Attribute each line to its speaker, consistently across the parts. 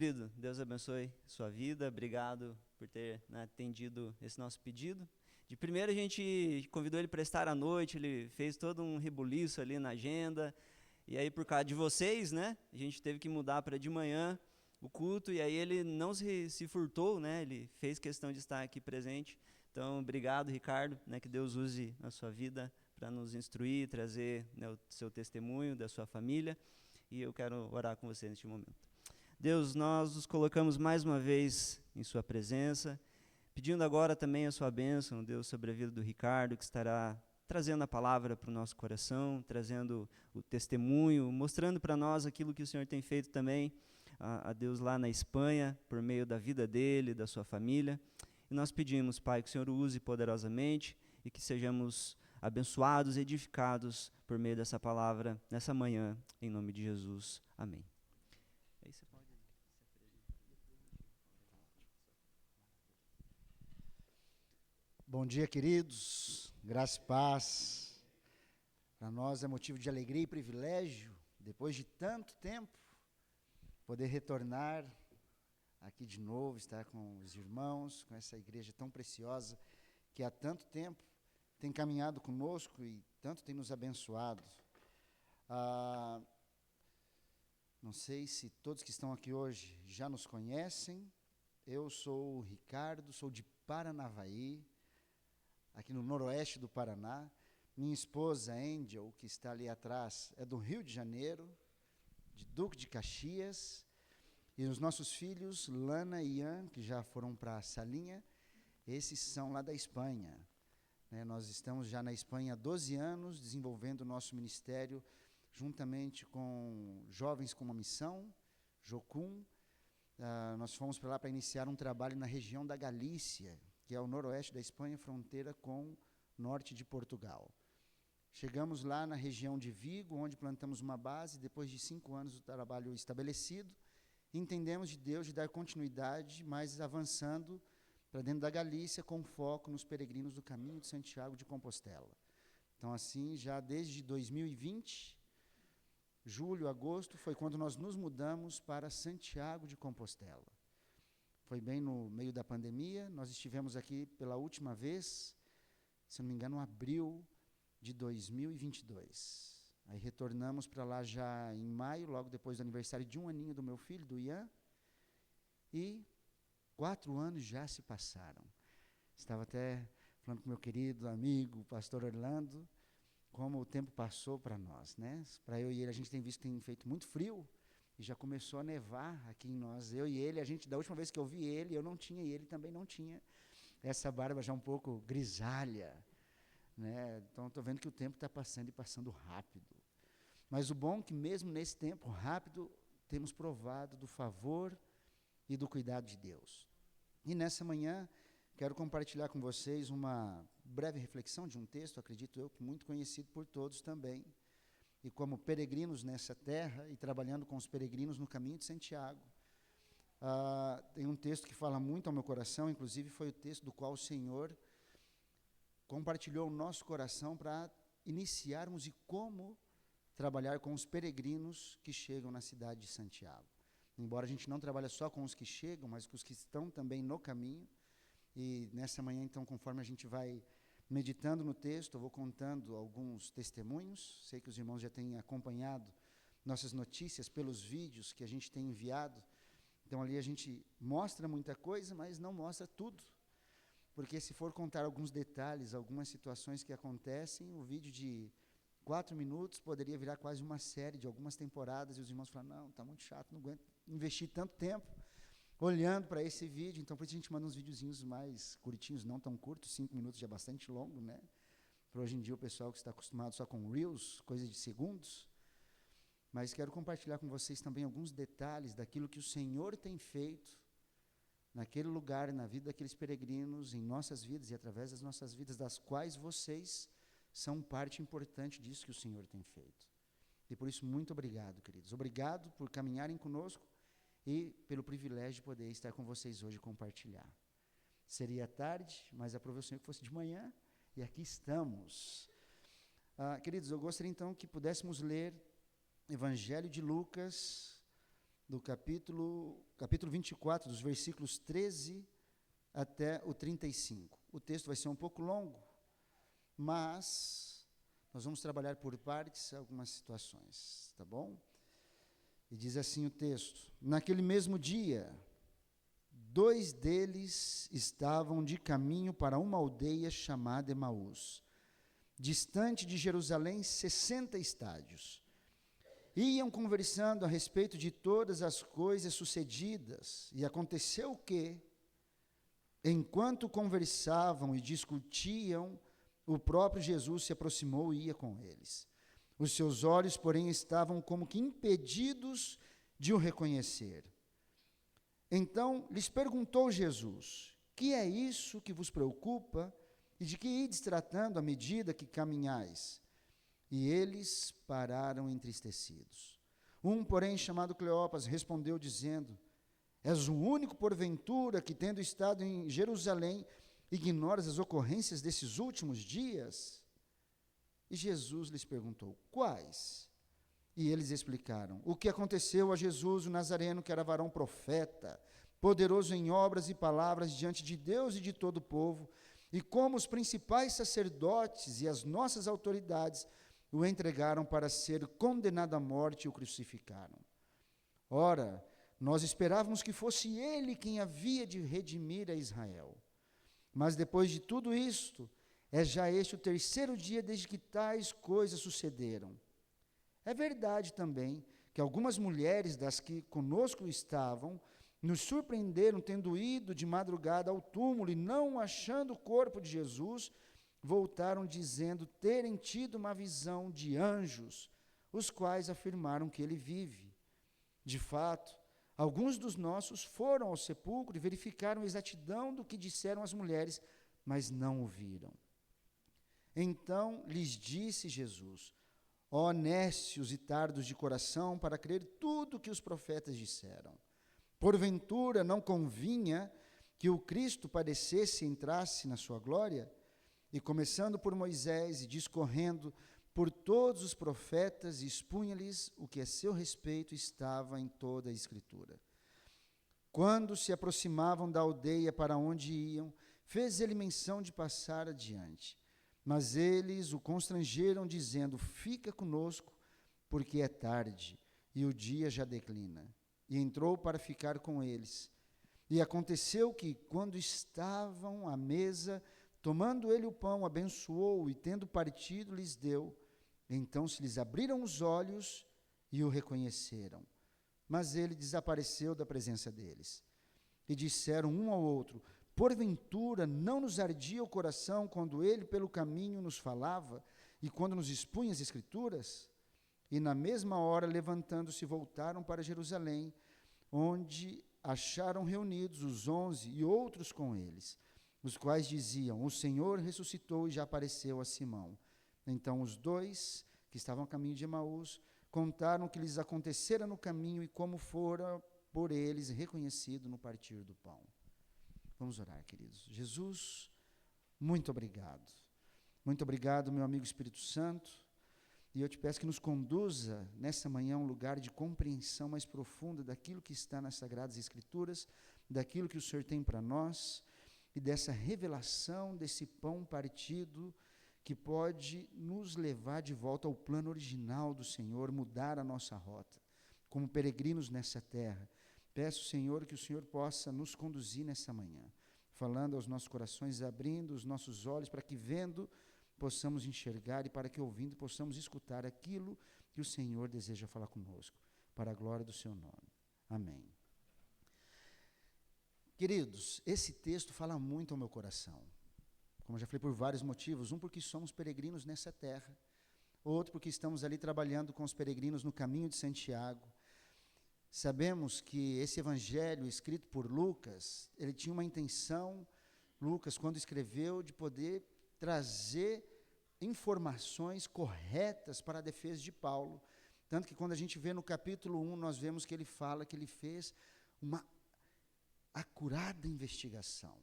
Speaker 1: Querido, Deus abençoe sua vida. Obrigado por ter, né, atendido esse nosso pedido. De primeiro a gente convidou ele para estar à noite, ele fez todo um rebuliço ali na agenda. E aí por causa de vocês, né, a gente teve que mudar para de manhã o culto. E aí ele não se furtou, né, ele fez questão de estar aqui presente. Então, obrigado, Ricardo, né, que Deus use a sua vida para nos instruir, trazer, né, o seu testemunho da sua família. E eu quero orar com você neste momento. Deus, nós nos colocamos mais uma vez em sua presença, pedindo agora também a sua bênção, Deus, sobre a vida do Ricardo, que estará trazendo a palavra para o nosso coração, trazendo o testemunho, mostrando para nós aquilo que o Senhor tem feito também, a Deus lá na Espanha, por meio da vida dele, da sua família. E nós pedimos, Pai, que o Senhor o use poderosamente e que sejamos abençoados, edificados por meio dessa palavra nessa manhã, em nome de Jesus. Amém. Aí você pode...
Speaker 2: Bom dia, queridos. Graça e paz. Para nós é motivo de alegria e privilégio, depois de tanto tempo, poder retornar aqui de novo, estar com os irmãos, com essa igreja tão preciosa, que há tanto tempo tem caminhado conosco e tanto tem nos abençoado. Não sei se todos que estão aqui hoje já nos conhecem. Eu sou o Ricardo, sou de Paranavaí, aqui no noroeste do Paraná. Minha esposa, Angel, que está ali atrás, é do Rio de Janeiro, de Duque de Caxias. E os nossos filhos, Lana e Ian, que já foram para a Salinha, esses são lá da Espanha. Nós estamos já na Espanha há 12 anos, desenvolvendo o nosso ministério, juntamente com Jovens com uma Missão, Jocum. Nós fomos para lá para iniciar um trabalho na região da Galícia, que é o noroeste da Espanha, fronteira com o norte de Portugal. Chegamos lá na região de Vigo, onde plantamos uma base. Depois de 5 anos do trabalho estabelecido, entendemos de Deus de dar continuidade, mas avançando para dentro da Galícia, com foco nos peregrinos do Caminho de Santiago de Compostela. Então, assim, já desde 2020, julho, agosto, foi quando nós nos mudamos para Santiago de Compostela. Foi bem no meio da pandemia. Nós estivemos aqui pela última vez, se não me engano, em abril de 2022. Aí retornamos para lá já em maio, logo depois do aniversário de 1 aninho do meu filho, do Ian. E 4 anos já se passaram. Estava até falando com meu querido amigo, o pastor Orlando, como o tempo passou para nós, né? Para eu e ele, a gente tem visto que tem feito muito frio, e já começou a nevar aqui em nós. Eu e ele, da última vez que eu vi ele, eu não tinha, e ele também não tinha essa barba já um pouco grisalha, né? Então, estou vendo que o tempo está passando e passando rápido. Mas o bom é que mesmo nesse tempo rápido, temos provado do favor e do cuidado de Deus. E nessa manhã, quero compartilhar com vocês uma breve reflexão de um texto, acredito eu, que muito conhecido por todos também. E como peregrinos nessa terra e trabalhando com os peregrinos no caminho de Santiago, tem um texto que fala muito ao meu coração, inclusive foi o texto do qual o Senhor compartilhou o nosso coração para iniciarmos e como trabalhar com os peregrinos que chegam na cidade de Santiago. Embora a gente não trabalhe só com os que chegam, mas com os que estão também no caminho. E nessa manhã, então, conforme a gente vai meditando no texto, eu vou contando alguns testemunhos. Sei que os irmãos já têm acompanhado nossas notícias pelos vídeos que a gente tem enviado. Então, ali a gente mostra muita coisa, mas não mostra tudo. Porque se for contar alguns detalhes, algumas situações que acontecem, o vídeo de 4 minutos poderia virar quase uma série de algumas temporadas, e os irmãos falam, não, está muito chato, não aguento investir tanto tempo olhando para esse vídeo. Então, por isso a gente manda uns videozinhos mais curtinhos, não tão curtos, 5 minutos já é bastante longo, né? Para hoje em dia o pessoal que está acostumado só com Reels, coisa de segundos. Mas quero compartilhar com vocês também alguns detalhes daquilo que o Senhor tem feito naquele lugar, na vida daqueles peregrinos, em nossas vidas e através das nossas vidas, das quais vocês são parte importante disso que o Senhor tem feito. E por isso, muito obrigado, queridos. Obrigado por caminharem conosco e pelo privilégio de poder estar com vocês hoje e compartilhar. Seria tarde, mas aprovei o Senhor que fosse de manhã, e aqui estamos. Queridos, eu gostaria então que pudéssemos ler Evangelho de Lucas, do capítulo 24, dos versículos 13 até o 35. O texto vai ser um pouco longo, mas nós vamos trabalhar por partes algumas situações, tá bom? E diz assim o texto: naquele mesmo dia, 2 deles estavam de caminho para uma aldeia chamada Emaús, distante de Jerusalém 60 estádios. Iam conversando a respeito de todas as coisas sucedidas, e aconteceu que, enquanto conversavam e discutiam, o próprio Jesus se aproximou e ia com eles. Os seus olhos, porém, estavam como que impedidos de o reconhecer. Então lhes perguntou Jesus: que é isso que vos preocupa e de que ides tratando à medida que caminhais? E eles pararam entristecidos. Um, porém, chamado Cleopas, respondeu dizendo: és o único, porventura, que, tendo estado em Jerusalém, ignoras as ocorrências desses últimos dias? E Jesus lhes perguntou: quais? E eles explicaram o que aconteceu a Jesus, o Nazareno, que era varão profeta, poderoso em obras e palavras diante de Deus e de todo o povo, e como os principais sacerdotes e as nossas autoridades o entregaram para ser condenado à morte e o crucificaram. Ora, nós esperávamos que fosse ele quem havia de redimir a Israel. Mas depois de tudo isto, é já este o 3º dia desde que tais coisas sucederam. É verdade também que algumas mulheres das que conosco estavam nos surpreenderam tendo ido de madrugada ao túmulo e, não achando o corpo de Jesus, voltaram dizendo terem tido uma visão de anjos, os quais afirmaram que ele vive. De fato, alguns dos nossos foram ao sepulcro e verificaram a exatidão do que disseram as mulheres, mas não o viram. Então lhes disse Jesus: ó nécios e tardos de coração, para crer tudo o que os profetas disseram. Porventura não convinha que o Cristo padecesse e entrasse na sua glória? E começando por Moisés e discorrendo por todos os profetas, expunha-lhes o que a seu respeito estava em toda a Escritura. Quando se aproximavam da aldeia para onde iam, fez ele menção de passar adiante. Mas eles o constrangeram, dizendo: fica conosco, porque é tarde, e o dia já declina. E entrou para ficar com eles. E aconteceu que, quando estavam à mesa, tomando ele o pão, abençoou, e tendo partido, lhes deu. Então se lhes abriram os olhos e o reconheceram. Mas ele desapareceu da presença deles. E disseram um ao outro: porventura não nos ardia o coração quando ele pelo caminho nos falava e quando nos expunha as Escrituras? E na mesma hora, levantando-se, voltaram para Jerusalém, onde acharam reunidos os 11 e outros com eles, os quais diziam: o Senhor ressuscitou e já apareceu a Simão. Então os 2 que estavam a caminho de Emaús contaram o que lhes acontecera no caminho e como fora por eles reconhecido no partir do pão. Vamos orar, queridos. Jesus, muito obrigado. Muito obrigado, meu amigo Espírito Santo. E eu te peço que nos conduza nessa manhã a um lugar de compreensão mais profunda daquilo que está nas Sagradas Escrituras, daquilo que o Senhor tem para nós e dessa revelação desse pão partido que pode nos levar de volta ao plano original do Senhor, mudar a nossa rota, como peregrinos nessa terra. Peço, Senhor, que o Senhor possa nos conduzir nessa manhã, falando aos nossos corações, abrindo os nossos olhos para que, vendo, possamos enxergar, e para que, ouvindo, possamos escutar aquilo que o Senhor deseja falar conosco, para a glória do seu nome. Amém. Queridos, esse texto fala muito ao meu coração, como eu já falei, por vários motivos. Um, porque somos peregrinos nessa terra. Outro, porque estamos ali trabalhando com os peregrinos no caminho de Santiago. Sabemos que esse evangelho escrito por Lucas, ele tinha uma intenção, Lucas, quando escreveu, de poder trazer informações corretas para a defesa de Paulo. Tanto que quando a gente vê no capítulo 1, nós vemos que ele fala que ele fez uma acurada investigação.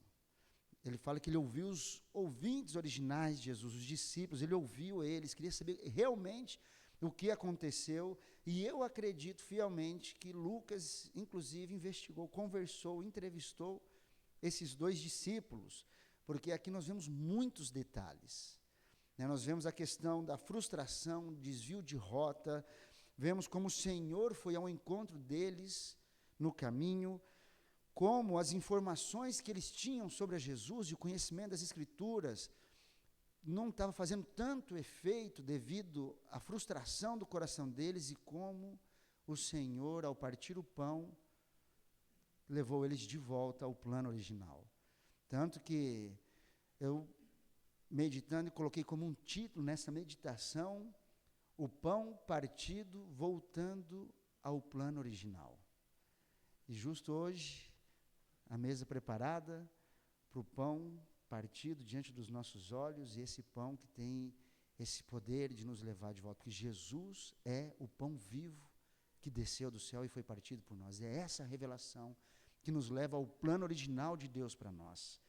Speaker 2: Ele fala que ele ouviu os ouvintes originais de Jesus, os discípulos, ele ouviu eles, queria saber realmente o que aconteceu, E eu acredito fielmente que Lucas, inclusive, investigou, conversou, entrevistou esses dois discípulos, porque aqui nós vemos muitos detalhes. Nós vemos a questão da frustração, desvio de rota, vemos como o Senhor foi ao encontro deles no caminho, como as informações que eles tinham sobre Jesus e o conhecimento das Escrituras não estava fazendo tanto efeito devido à frustração do coração deles, e como o Senhor, ao partir o pão, levou eles de volta ao plano original. Tanto que eu, meditando, e coloquei como um título nessa meditação, o pão partido voltando ao plano original. E justo hoje, a mesa preparada para o pão partido diante dos nossos olhos, e esse pão que tem esse poder de nos levar de volta, porque Jesus é o pão vivo que desceu do céu e foi partido por nós. É essa revelação que nos leva ao plano original de Deus para nós.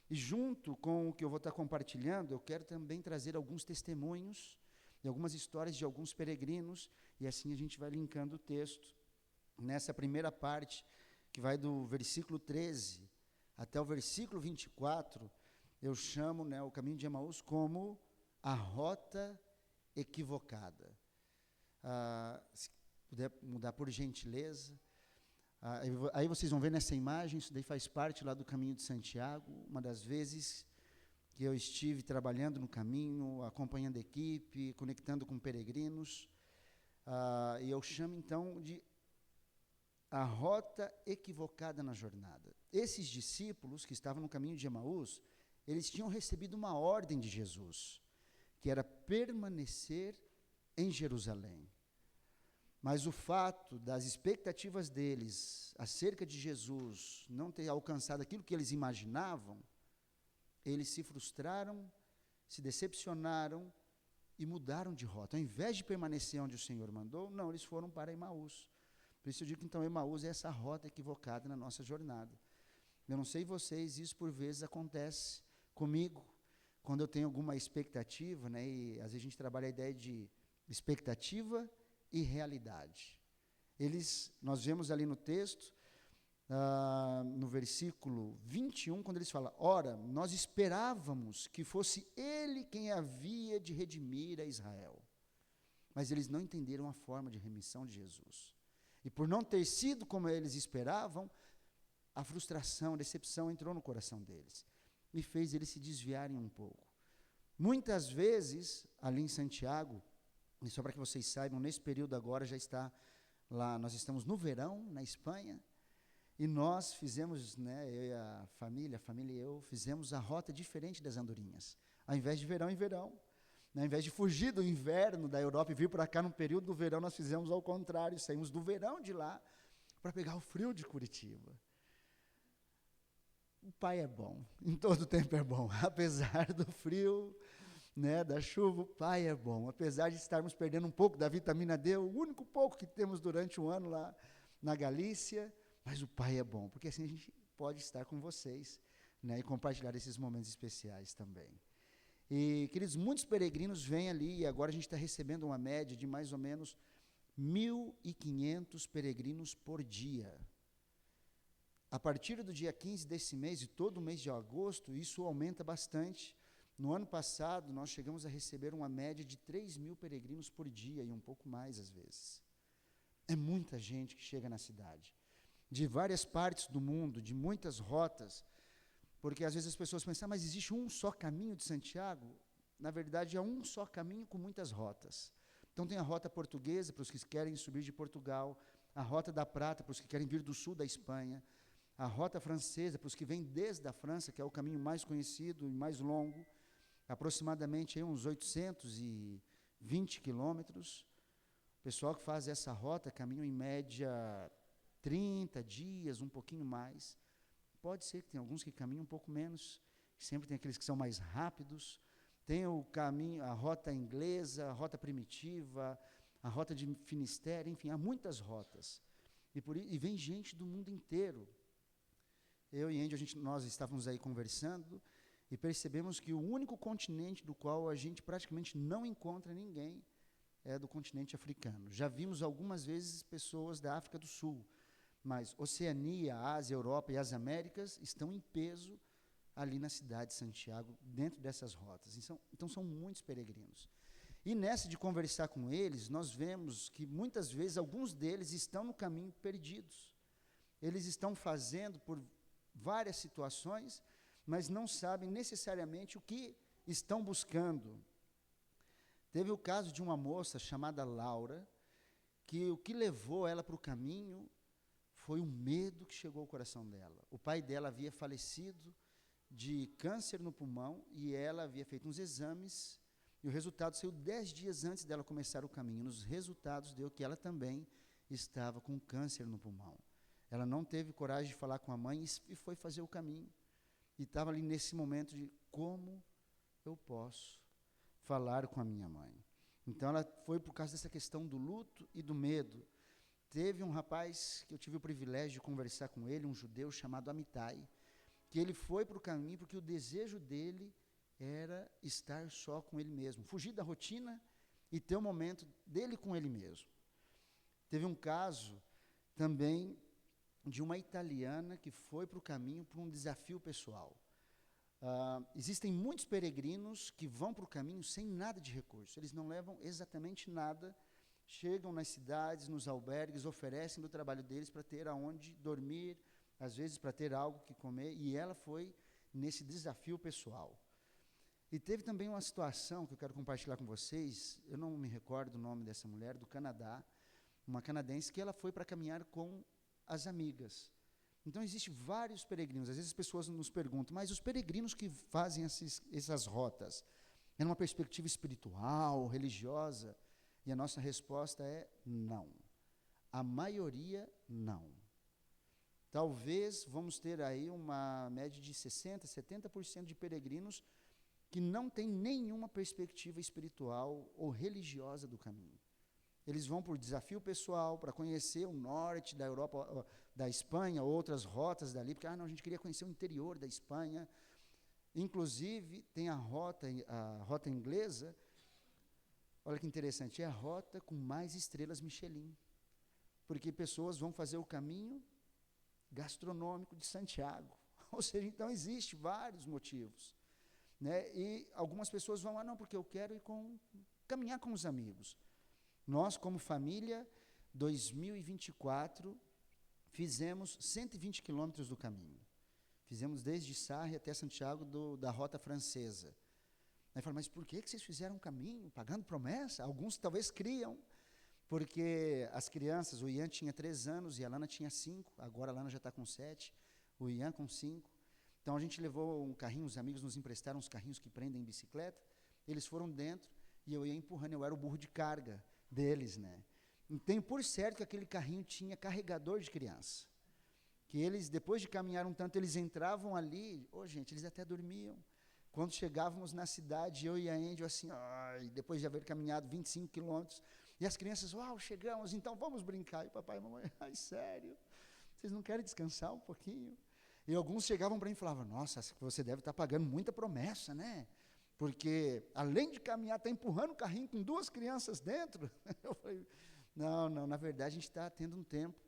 Speaker 2: E junto com o que eu vou estar compartilhando, eu quero também trazer alguns testemunhos e algumas histórias de alguns peregrinos, e assim a gente vai linkando o texto nessa primeira parte, que vai do versículo 13 até o versículo 24, eu chamo, o caminho de Emaús como a rota equivocada. Se puder mudar por gentileza. Aí vocês vão ver nessa imagem, isso daí faz parte lá do caminho de Santiago, uma das vezes que eu estive trabalhando no caminho, acompanhando a equipe, conectando com peregrinos, e eu chamo então de a rota equivocada na jornada. Esses discípulos que estavam no caminho de Emaús, eles tinham recebido uma ordem de Jesus, que era permanecer em Jerusalém. Mas o fato das expectativas deles acerca de Jesus não ter alcançado aquilo que eles imaginavam, eles se frustraram, se decepcionaram e mudaram de rota. Ao invés de permanecer onde o Senhor mandou, não, eles foram para Emaús. Por isso eu digo que então Emaús é essa rota equivocada na nossa jornada. Eu não sei vocês, isso por vezes acontece comigo, quando eu tenho alguma expectativa, e às vezes a gente trabalha a ideia de expectativa e realidade. Nós vemos ali no texto, no versículo 21, quando eles falam: ora, nós esperávamos que fosse Ele quem havia de redimir a Israel. Mas eles não entenderam a forma de remissão de Jesus. E por não ter sido como eles esperavam, a frustração, a decepção entrou no coração deles e fez eles se desviarem um pouco. Muitas vezes, ali em Santiago, e só para que vocês saibam, nesse período agora já está lá, nós estamos no verão, na Espanha, e nós fizemos, eu e a família e eu, fizemos a rota diferente das andorinhas. Ao invés de verão em verão, ao invés de fugir do inverno da Europa e vir para cá no período do verão, nós fizemos ao contrário, saímos do verão de lá para pegar o frio de Curitiba. O Pai é bom, em todo tempo é bom, apesar do frio, da chuva, o Pai é bom, apesar de estarmos perdendo um pouco da vitamina D, o único pouco que temos durante o ano lá na Galícia, mas o Pai é bom, porque assim a gente pode estar com vocês, e compartilhar esses momentos especiais também. E, queridos, muitos peregrinos vêm ali, e agora a gente está recebendo uma média de mais ou menos 1.500 peregrinos por dia. A partir do dia 15 desse mês, e todo o mês de agosto, isso aumenta bastante. No ano passado, nós chegamos a receber uma média de 3.000 peregrinos por dia, e um pouco mais às vezes. É muita gente que chega na cidade, de várias partes do mundo, de muitas rotas, porque às vezes as pessoas pensam, mas existe um só caminho de Santiago? Na verdade, é um só caminho com muitas rotas. Então tem a rota portuguesa, para os que querem subir de Portugal, a rota da Prata, para os que querem vir do sul da Espanha, a rota francesa, para os que vêm desde a França, que é o caminho mais conhecido e mais longo, aproximadamente uns 820 quilômetros. O pessoal que faz essa rota caminham em média 30 dias, um pouquinho mais. Pode ser que tem alguns que caminham um pouco menos, sempre tem aqueles que são mais rápidos. Tem o caminho, a rota inglesa, a rota primitiva, a rota de Finisterre, enfim, há muitas rotas. E vem gente do mundo inteiro. Eu e Andy, nós estávamos aí conversando e percebemos que o único continente do qual a gente praticamente não encontra ninguém é do continente africano. Já vimos algumas vezes pessoas da África do Sul, mas Oceania, Ásia, Europa e as Américas estão em peso ali na cidade de Santiago, dentro dessas rotas. Então são muitos peregrinos. E nessa de conversar com eles, nós vemos que muitas vezes alguns deles estão no caminho perdidos. Eles estão fazendo por várias situações, mas não sabem necessariamente o que estão buscando. Teve o caso de uma moça chamada Laura, que o que levou ela para o caminho foi o medo que chegou ao coração dela. O pai dela havia falecido de câncer no pulmão e ela havia feito uns exames e o resultado saiu 10 dias antes dela começar o caminho. Nos resultados deu que ela também estava com câncer no pulmão. Ela não teve coragem de falar com a mãe e foi fazer o caminho. E estava ali nesse momento de como eu posso falar com a minha mãe. Então ela foi por causa dessa questão do luto e do medo. Teve um rapaz que eu tive o privilégio de conversar com ele, um judeu chamado Amitai, que ele foi para o caminho porque o desejo dele era estar só com ele mesmo, fugir da rotina e ter um momento dele com ele mesmo. Teve um caso também de uma italiana que foi para o caminho por um desafio pessoal. Existem muitos peregrinos que vão para o caminho sem nada de recurso, eles não levam exatamente nada, chegam nas cidades, nos albergues, oferecem do trabalho deles para ter aonde dormir, às vezes para ter algo que comer, e ela foi nesse desafio pessoal. E teve também uma situação que eu quero compartilhar com vocês, eu não me recordo o nome dessa mulher, do Canadá, uma canadense, que ela foi para caminhar com as amigas. Então, existem vários peregrinos. Às vezes as pessoas nos perguntam, mas os peregrinos que fazem essas rotas, é numa perspectiva espiritual, religiosa? E a nossa resposta é não. A maioria, não. Talvez vamos ter aí uma média de 60%, 70% de peregrinos que não têm nenhuma perspectiva espiritual ou religiosa do caminho. Eles vão por desafio pessoal, para conhecer o norte da Europa, da Espanha, outras rotas dali, porque não, a gente queria conhecer o interior da Espanha. Inclusive, tem a rota inglesa, olha que interessante, é a rota com mais estrelas Michelin, porque pessoas vão fazer o caminho gastronômico de Santiago. Ou seja, então, existe vários motivos. Né? E algumas pessoas vão, não, porque eu quero ir caminhar com os amigos. Nós, como família, 2024, fizemos 120 quilômetros do caminho. Fizemos desde Sarre até Santiago da rota francesa. Aí fala, mas por que vocês fizeram um caminho, pagando promessa? Alguns talvez criam, porque as crianças, o Ian tinha 3 anos e a Lana tinha 5, agora a Lana já está com 7, o Ian com 5. Então a gente levou um carrinho, os amigos nos emprestaram uns carrinhos que prendem bicicleta, eles foram dentro e eu ia empurrando, eu era o burro de carga deles, né? Tenho por certo que aquele carrinho tinha carregador de criança, que eles, depois de caminhar um tanto, eles entravam ali, gente, eles até dormiam. Quando chegávamos na cidade, eu e a Andy, assim, depois de haver caminhado 25 quilômetros, e as crianças, chegamos, então vamos brincar. E papai e mamãe, sério, vocês não querem descansar um pouquinho? E alguns chegavam para mim e falavam, nossa, você deve estar pagando muita promessa, né? Porque, além de caminhar, está empurrando o carrinho com 2 crianças dentro. Eu falei, não, na verdade, a gente está tendo um tempo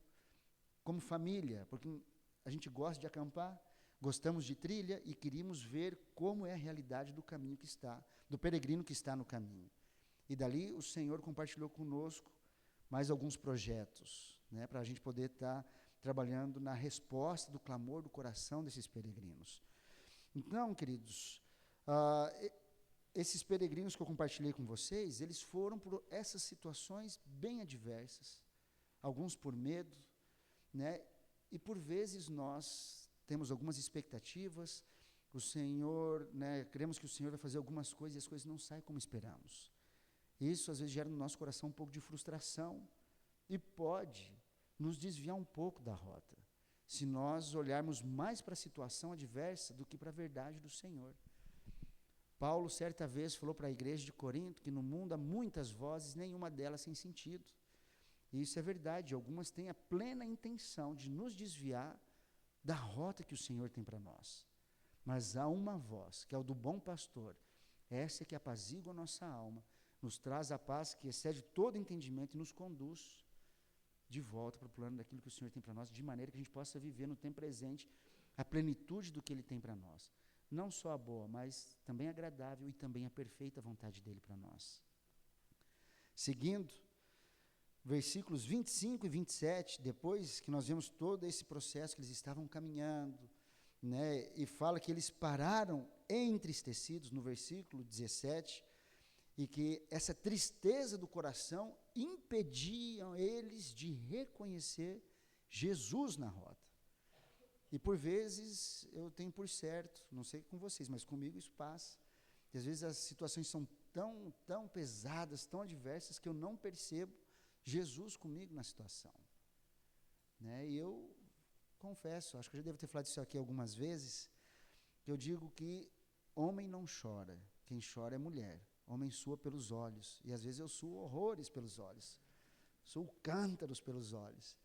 Speaker 2: como família, porque a gente gosta de acampar, gostamos de trilha e queríamos ver como é a realidade do caminho que está, do peregrino que está no caminho. E dali o Senhor compartilhou conosco mais alguns projetos, né, para a gente poder estar trabalhando na resposta do clamor do coração desses peregrinos. Então, queridos, esses peregrinos que eu compartilhei com vocês, eles foram por essas situações bem adversas, alguns por medo, né, e por vezes nós temos algumas expectativas, o Senhor, né, cremos que o Senhor vai fazer algumas coisas e as coisas não saem como esperamos. Isso às vezes gera no nosso coração um pouco de frustração e pode nos desviar um pouco da rota, se nós olharmos mais para a situação adversa do que para a verdade do Senhor. Paulo, certa vez, falou para a igreja de Corinto que no mundo há muitas vozes, nenhuma delas sem sentido. E isso é verdade, algumas têm a plena intenção de nos desviar da rota que o Senhor tem para nós. Mas há uma voz, que é o do bom pastor, essa é que apazigua a nossa alma, nos traz a paz que excede todo entendimento e nos conduz de volta para o plano daquilo que o Senhor tem para nós, de maneira que a gente possa viver no tempo presente a plenitude do que Ele tem para nós. Não só a boa, mas também a agradável e também a perfeita vontade dEle para nós. Seguindo, versículos 25 e 27, depois que nós vemos todo esse processo que eles estavam caminhando, né, e fala que eles pararam entristecidos no versículo 17, e que essa tristeza do coração impediam eles de reconhecer Jesus na rota. E por vezes eu tenho por certo, não sei com vocês, mas comigo isso passa, que às vezes as situações são tão pesadas, tão adversas, que eu não percebo Jesus comigo na situação. Né? E eu confesso, acho que eu já devo ter falado isso aqui algumas vezes, que eu digo que homem não chora, quem chora é mulher. Homem sua pelos olhos, e às vezes eu suo horrores pelos olhos, suo cântaros pelos olhos.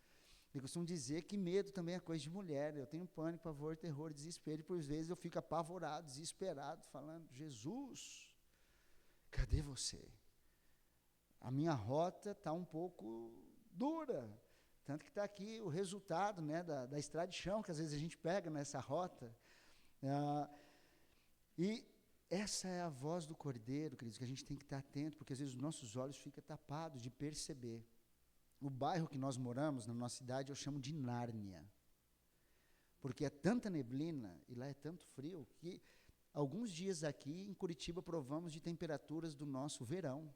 Speaker 2: Eu costumo dizer que medo também é coisa de mulher, eu tenho pânico, pavor, terror, desespero, e por vezes eu fico apavorado, desesperado, falando, Jesus, cadê você? A minha rota está um pouco dura, tanto que está aqui o resultado, né, da estrada de chão, que às vezes a gente pega nessa rota, e essa é a voz do Cordeiro, queridos, que a gente tem que estar atento, porque às vezes os nossos olhos ficam tapados de perceber. O bairro que nós moramos, na nossa cidade, eu chamo de Nárnia, porque é tanta neblina, e lá é tanto frio, que alguns dias aqui em Curitiba provamos de temperaturas do nosso verão.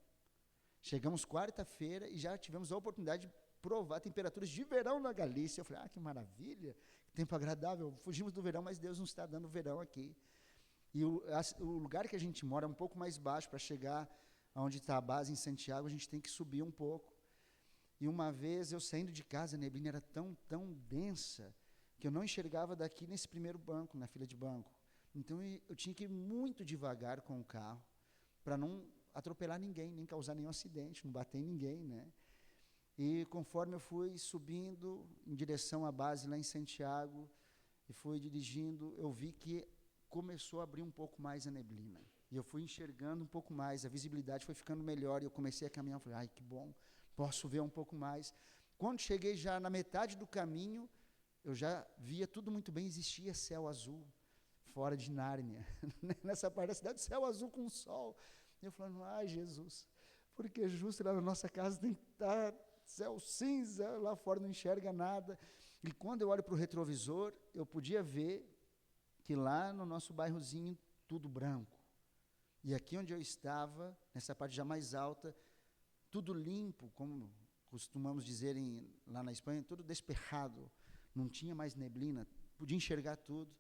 Speaker 2: Chegamos quarta-feira e já tivemos a oportunidade de provar temperaturas de verão na Galícia. Eu falei, que maravilha, que tempo agradável, fugimos do verão, mas Deus nos está dando verão aqui. E o lugar que a gente mora é um pouco mais baixo, para chegar aonde está a base em Santiago, a gente tem que subir um pouco. E uma vez, eu saindo de casa, a neblina era tão densa, que eu não enxergava daqui nesse primeiro banco, na fila de banco. Então, eu tinha que ir muito devagar com o carro, para não atropelar ninguém, nem causar nenhum acidente, não bater em ninguém, né? E conforme eu fui subindo em direção à base lá em Santiago, e fui dirigindo, eu vi que começou a abrir um pouco mais a neblina. E eu fui enxergando um pouco mais, a visibilidade foi ficando melhor, e eu comecei a caminhar, falei, que bom, posso ver um pouco mais. Quando cheguei já na metade do caminho, eu já via tudo muito bem, existia céu azul, fora de Nárnia, nessa parte da cidade, céu azul com sol. E eu falando, Jesus, porque justo lá na nossa casa tem que estar céu cinza, lá fora não enxerga nada. E quando eu olho para o retrovisor, eu podia ver que lá no nosso bairrozinho, tudo branco. E aqui onde eu estava, nessa parte já mais alta, tudo limpo, como costumamos dizer lá na Espanha, tudo desperrado, não tinha mais neblina, podia enxergar tudo.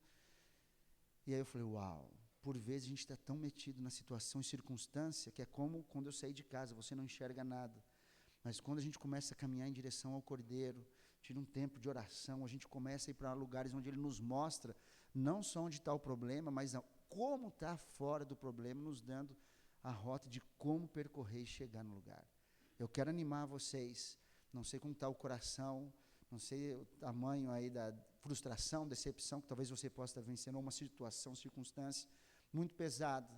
Speaker 2: E aí eu falei, uau, por vezes a gente está tão metido na situação e circunstância, que é como quando eu saí de casa, você não enxerga nada. Mas quando a gente começa a caminhar em direção ao Cordeiro, tira um tempo de oração, a gente começa a ir para lugares onde Ele nos mostra, não só onde está o problema, mas como está fora do problema, nos dando a rota de como percorrer e chegar no lugar. Eu quero animar vocês, não sei como está o coração, não sei o tamanho aí da frustração, decepção, que talvez você possa estar vencendo, ou uma situação, circunstância muito pesada,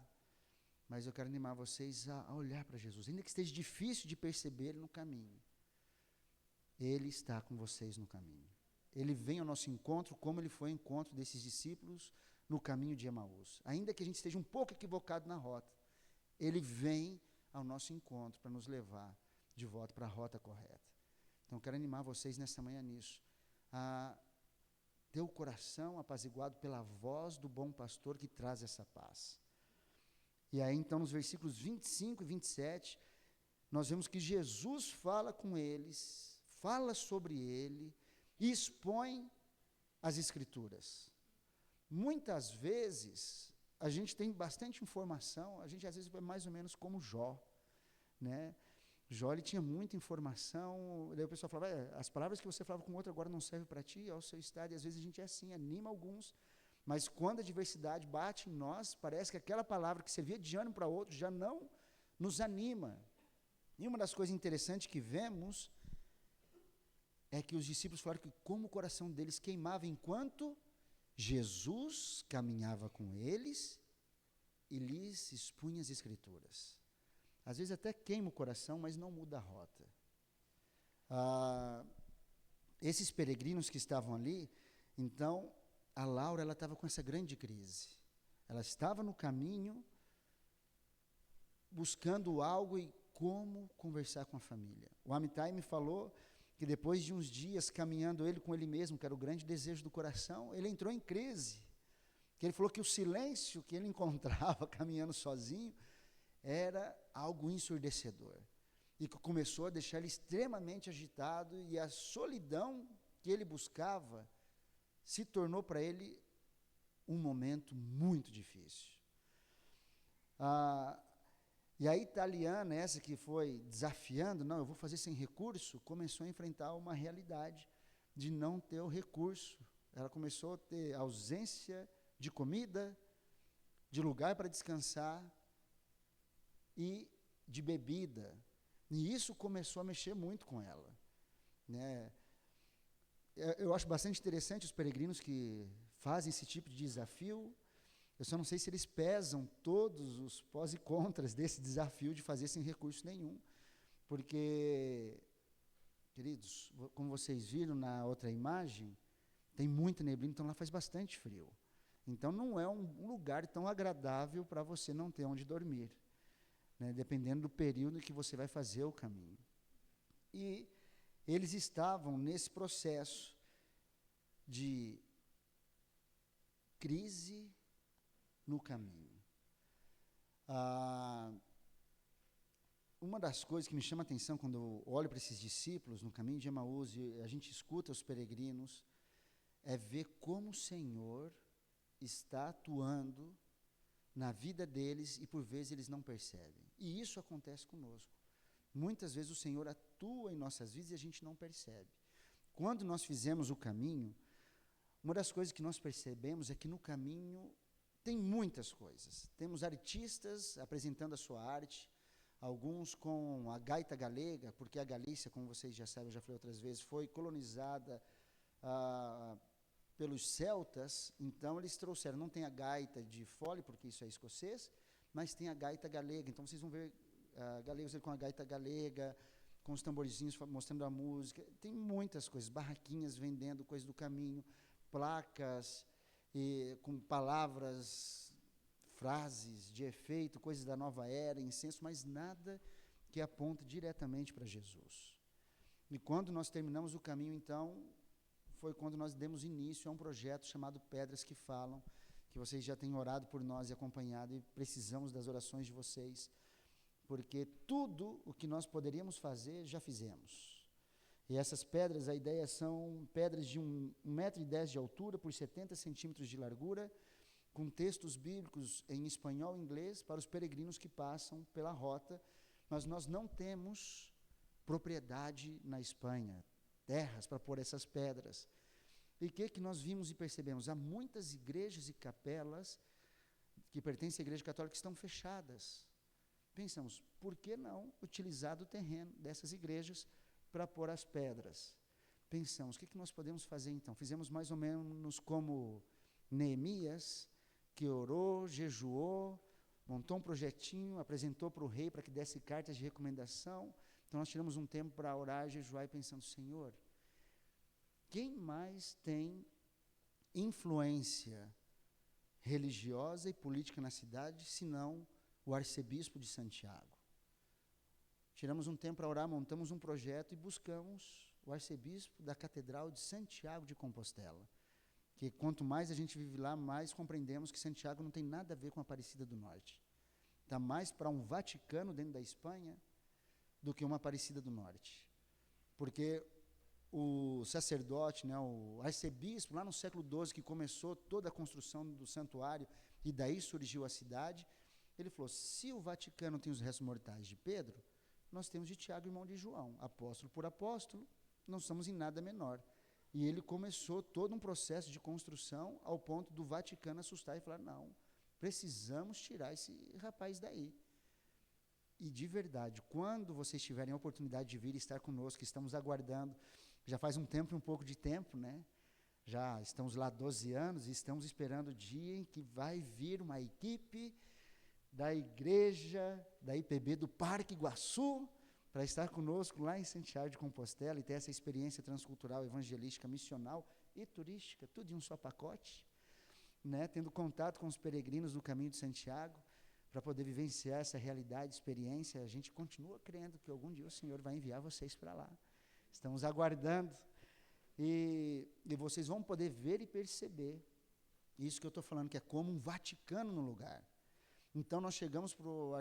Speaker 2: mas eu quero animar vocês a olhar para Jesus, ainda que esteja difícil de perceber Ele no caminho. Ele está com vocês no caminho. Ele vem ao nosso encontro, como Ele foi ao encontro desses discípulos no caminho de Emaús. Ainda que a gente esteja um pouco equivocado na rota, Ele vem ao nosso encontro para nos levar de volta para a rota correta. Então, eu quero animar vocês nessa manhã nisso, a ter o coração apaziguado pela voz do bom pastor que traz essa paz. E aí, então, nos versículos 25 e 27, nós vemos que Jesus fala com eles, fala sobre ele e expõe as Escrituras. Muitas vezes, a gente tem bastante informação, a gente às vezes é mais ou menos como Jó, né? Jó, ele tinha muita informação, daí o pessoal falava, as palavras que você falava com o outro agora não servem para ti, ao seu estado, e às vezes a gente é assim, anima alguns, mas quando a adversidade bate em nós, parece que aquela palavra que servia de ânimo para outro já não nos anima. E uma das coisas interessantes que vemos é que os discípulos falaram que como o coração deles queimava enquanto Jesus caminhava com eles e lhes expunha as Escrituras. Às vezes até queima o coração, mas não muda a rota. Esses peregrinos que estavam ali, então, a Laura ela estava com essa grande crise. Ela estava no caminho, buscando algo e como conversar com a família. O Amitai me falou que depois de uns dias caminhando ele com ele mesmo, que era o grande desejo do coração, ele entrou em crise. Que ele falou que o silêncio que ele encontrava caminhando sozinho era algo ensurdecedor. E que começou a deixar ele extremamente agitado, e a solidão que ele buscava se tornou para ele um momento muito difícil. E a italiana, essa que foi desafiando, não, eu vou fazer sem recurso, começou a enfrentar uma realidade de não ter o recurso. Ela começou a ter ausência de comida, de lugar para descansar e de bebida. E isso começou a mexer muito com ela, né? Eu acho bastante interessante os peregrinos que fazem esse tipo de desafio. Eu só não sei se eles pesam todos os pós e contras desse desafio de fazer sem recurso nenhum. Porque, queridos, como vocês viram na outra imagem, tem muita neblina, então lá faz bastante frio. Então não é um lugar tão agradável para você não ter onde dormir, né, dependendo do período que você vai fazer o caminho. E eles estavam nesse processo de crise no caminho. Uma das coisas que me chama a atenção quando eu olho para esses discípulos no caminho de Emaús, e a gente escuta os peregrinos, é ver como o Senhor está atuando na vida deles e por vezes eles não percebem. E isso acontece conosco. Muitas vezes o Senhor atua em nossas vidas e a gente não percebe. Quando nós fizemos o caminho, uma das coisas que nós percebemos é que no caminho tem muitas coisas. Temos artistas apresentando a sua arte, alguns com a gaita galega, porque a Galícia, como vocês já sabem, eu já falei outras vezes, foi colonizada pelos celtas, então eles trouxeram, não tem a gaita de fole, porque isso é escocês, mas tem a gaita galega. Então vocês vão ver galegos com a gaita galega, com os tamborizinhos mostrando a música. Tem muitas coisas, barraquinhas vendendo coisas do caminho, placas com palavras, frases de efeito, coisas da nova era, incenso, mas nada que aponta diretamente para Jesus. E quando nós terminamos o caminho, então, foi quando nós demos início a um projeto chamado Pedras que Falam, que vocês já têm orado por nós e acompanhado, e precisamos das orações de vocês, porque tudo o que nós poderíamos fazer, já fizemos. E essas pedras, a ideia são pedras de 1,10 m de altura por 70 centímetros de largura, com textos bíblicos em espanhol e inglês para os peregrinos que passam pela rota, mas nós não temos propriedade na Espanha, terras para pôr essas pedras. E o que nós vimos e percebemos? Há muitas igrejas e capelas que pertencem à Igreja Católica que estão fechadas. Pensamos, por que não utilizar o terreno dessas igrejas para pôr as pedras? Pensamos, o que nós podemos fazer então? Fizemos mais ou menos como Neemias, que orou, jejuou, montou um projetinho, apresentou para o rei para que desse cartas de recomendação. Então nós tiramos um tempo para orar, jejuar e pensando, Senhor, quem mais tem influência religiosa e política na cidade, senão o arcebispo de Santiago? Tiramos um tempo para orar, montamos um projeto e buscamos o arcebispo da Catedral de Santiago de Compostela. Que quanto mais a gente vive lá, mais compreendemos que Santiago não tem nada a ver com a Aparecida do Norte. Está mais para um Vaticano dentro da Espanha do que uma Aparecida do Norte. Porque o sacerdote, né, o arcebispo, lá no século XII, que começou toda a construção do santuário, e daí surgiu a cidade, ele falou, se o Vaticano tem os restos mortais de Pedro, nós temos de Tiago, irmão de João, apóstolo por apóstolo, não somos em nada menor. E ele começou todo um processo de construção ao ponto do Vaticano assustar e falar, não, precisamos tirar esse rapaz daí. E de verdade, quando vocês tiverem a oportunidade de vir e estar conosco, estamos aguardando, já faz um tempo e um pouco de tempo, né? Já estamos lá 12 anos e estamos esperando o dia em que vai vir uma equipe da igreja, da IPB do Parque Iguaçu, para estar conosco lá em Santiago de Compostela e ter essa experiência transcultural, evangelística, missional e turística, tudo em um só pacote, né? Tendo contato com os peregrinos do caminho de Santiago, para poder vivenciar essa realidade, experiência. A gente continua crendo que algum dia o Senhor vai enviar vocês para lá. Estamos aguardando. E vocês vão poder ver e perceber isso que eu estou falando, que é como um Vaticano no lugar. Então, nós chegamos para o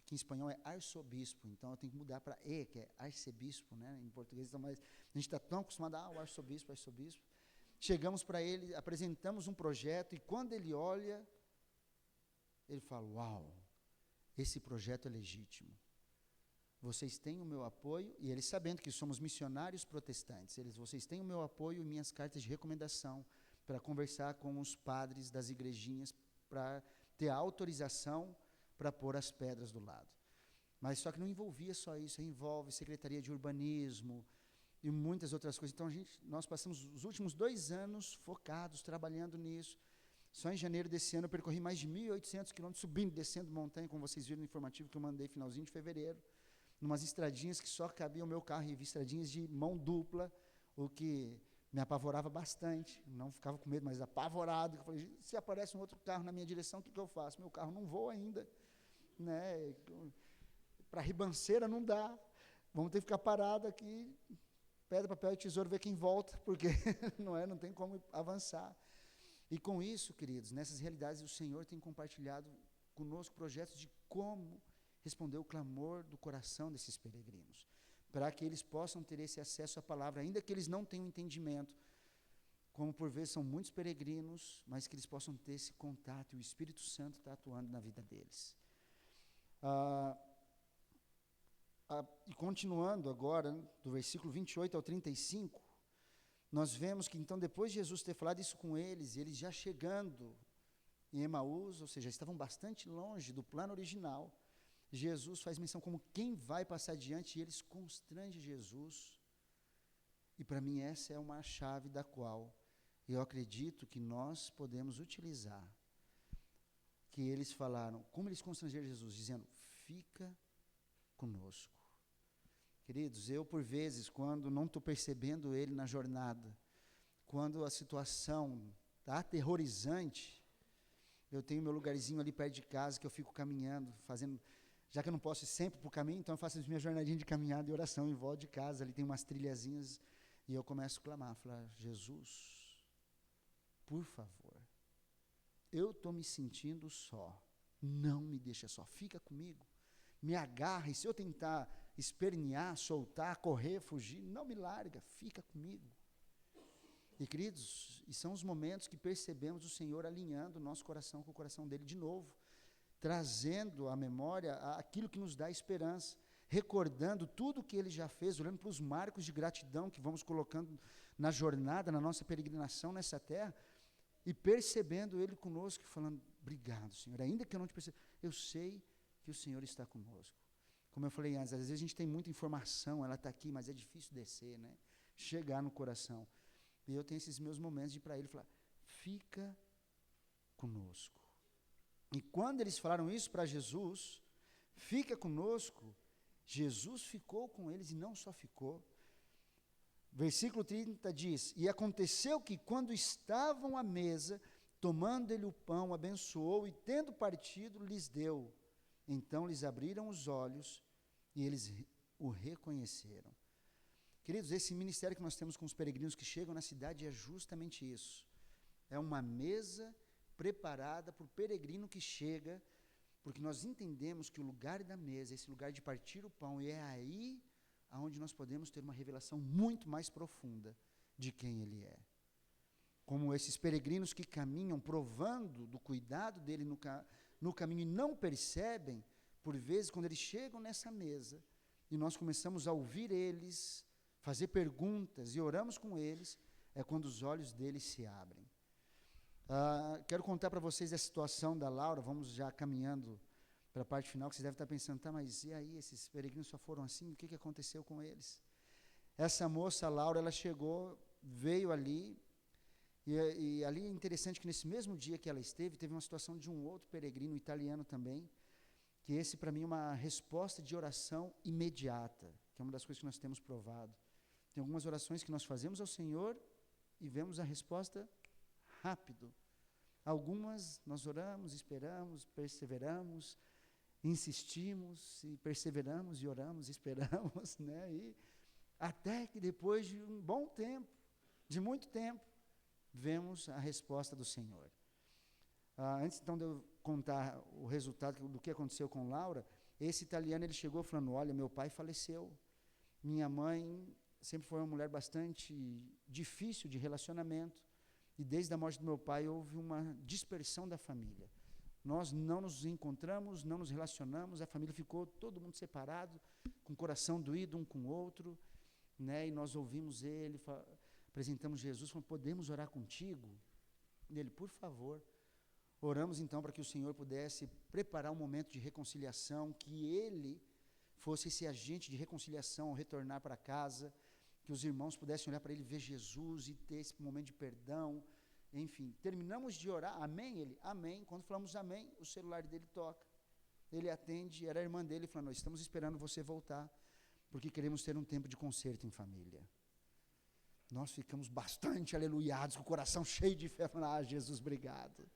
Speaker 2: que em espanhol é arcebispo, então eu tenho que mudar para E, que é arcebispo, né, em português. Então, mas a gente está tão acostumado o arcebispo. Chegamos para ele, apresentamos um projeto, e quando ele olha, ele fala: uau, esse projeto é legítimo. Vocês têm o meu apoio, e eles sabendo que somos missionários protestantes, vocês têm o meu apoio e minhas cartas de recomendação para conversar com os padres das igrejinhas, para ter a autorização para pôr as pedras do lado. Mas só que não envolvia só isso, envolve Secretaria de Urbanismo e muitas outras coisas. Então, nós passamos os últimos 2 anos focados, trabalhando nisso. Só em janeiro desse ano eu percorri mais de 1.800 quilômetros, subindo e descendo montanha, como vocês viram no informativo que eu mandei finalzinho de fevereiro, numas estradinhas que só cabia o meu carro, e estradinhas de mão dupla, o que me apavorava bastante. Não ficava com medo, mas apavorado. Eu falei: se aparece um outro carro na minha direção, o que eu faço? Meu carro não voa ainda, né? Para ribanceira não dá, vamos ter que ficar parado aqui, pedra, papel e tesouro, ver quem volta, porque não tem como avançar. E com isso, queridos, nessas realidades, o Senhor tem compartilhado conosco projetos de como responder o clamor do coração desses peregrinos, para que eles possam ter esse acesso à palavra, ainda que eles não tenham entendimento, como por vezes são muitos peregrinos, mas que eles possam ter esse contato, e o Espírito Santo está atuando na vida deles. E continuando agora, do versículo 28 ao 35, nós vemos que então, depois de Jesus ter falado isso com eles, eles já chegando em Emaús, ou seja, estavam bastante longe do plano original, Jesus faz menção como quem vai passar adiante, e eles constrangem Jesus. E para mim essa é uma chave da qual eu acredito que nós podemos utilizar. Que eles falaram, como eles constrangeram Jesus, dizendo: fica conosco. Queridos, eu por vezes, quando não estou percebendo Ele na jornada, quando a situação está aterrorizante, eu tenho meu lugarzinho ali perto de casa, que eu fico caminhando, fazendo, já que eu não posso ir sempre para o caminho, então eu faço as minhas jornadinhas de caminhada e oração em volta de casa, ali tem umas trilhazinhas, e eu começo a clamar, falar: Jesus, por favor, eu estou me sentindo só, não me deixa só, fica comigo, me agarra, e se eu tentar espernear, soltar, correr, fugir, não me larga, fica comigo. E queridos, e são os momentos que percebemos o Senhor alinhando o nosso coração com o coração dele de novo, trazendo à memória aquilo que nos dá esperança, recordando tudo que ele já fez, olhando para os marcos de gratidão que vamos colocando na jornada, na nossa peregrinação nessa terra, e percebendo ele conosco, falando: obrigado, Senhor, ainda que eu não te perceba, eu sei que o Senhor está conosco. Como eu falei antes, às vezes a gente tem muita informação, ela está aqui, mas é difícil descer, né? Chegar no coração. E eu tenho esses meus momentos de ir para ele falar: fica conosco. E quando eles falaram isso para Jesus, fica conosco, Jesus ficou com eles, e não só ficou. Versículo 30 diz: e aconteceu que, quando estavam à mesa, tomando ele o pão, abençoou, e tendo partido, lhes deu. Então lhes abriram os olhos, e eles o reconheceram. Queridos, esse ministério que nós temos com os peregrinos que chegam na cidade é justamente isso. É uma mesa preparada para o peregrino que chega, porque nós entendemos que o lugar da mesa é esse lugar de partir o pão, e é aí onde nós podemos ter uma revelação muito mais profunda de quem ele é. Como esses peregrinos que caminham provando do cuidado dele no caminho, e não percebem, por vezes, quando eles chegam nessa mesa, e nós começamos a ouvir eles, fazer perguntas e oramos com eles, é quando os olhos deles se abrem. Quero contar para vocês a situação da Laura, vamos já caminhando para a parte final, que vocês devem estar pensando: tá, mas e aí, esses peregrinos só foram assim, o que aconteceu com eles? Essa moça, Laura, ela chegou, veio ali, E ali é interessante que nesse mesmo dia que ela esteve, teve uma situação de um outro peregrino italiano também, que esse para mim é uma resposta de oração imediata, que é uma das coisas que nós temos provado. Tem algumas orações que nós fazemos ao Senhor e vemos a resposta rápido. Algumas nós oramos, esperamos, perseveramos, insistimos e perseveramos e oramos, esperamos, né? E até que depois de um bom tempo, de muito tempo, vemos a resposta do Senhor. Antes então de eu contar o resultado do que aconteceu com Laura, esse italiano ele chegou falando, olha, meu pai faleceu, minha mãe sempre foi uma mulher bastante difícil de relacionamento, e desde a morte do meu pai houve uma dispersão da família. Nós não nos encontramos, não nos relacionamos, a família ficou todo mundo separado, com o coração doído um com o outro, né? E nós ouvimos ele, apresentamos Jesus, falamos, podemos orar contigo? E ele, por favor. Oramos então para que o Senhor pudesse preparar um momento de reconciliação, que ele fosse esse agente de reconciliação ao retornar para casa, que os irmãos pudessem olhar para ele, ver Jesus e ter esse momento de perdão. Enfim, terminamos de orar, amém? Ele, amém. Quando falamos amém, o celular dele toca. Ele atende, era a irmã dele, falando, nós estamos esperando você voltar, porque queremos ter um tempo de concerto em família. Nós ficamos bastante aleluiados, com o coração cheio de fé, falando, Jesus, obrigado.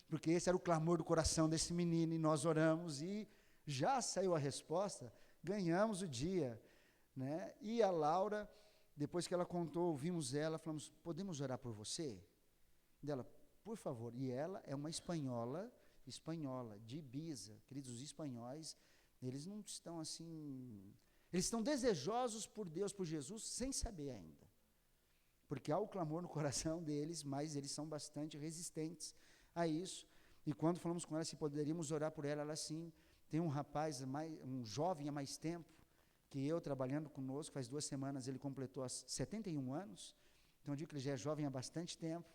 Speaker 2: Porque esse era o clamor do coração desse menino, e nós oramos, e já saiu a resposta, ganhamos o dia, né? E a Laura, depois que ela contou, ouvimos ela, falamos, podemos orar por você? Dela, por favor. E ela é uma espanhola, de Ibiza. Queridos, os espanhóis, eles não estão assim, eles estão desejosos por Deus, por Jesus, sem saber ainda. Porque há o clamor no coração deles, mas eles são bastante resistentes a isso. E quando falamos com ela se poderíamos orar por ela, ela sim, tem um rapaz, um jovem há mais tempo, que eu trabalhando conosco, faz 2 semanas ele completou 71 anos, então eu digo que ele já é jovem há bastante tempo,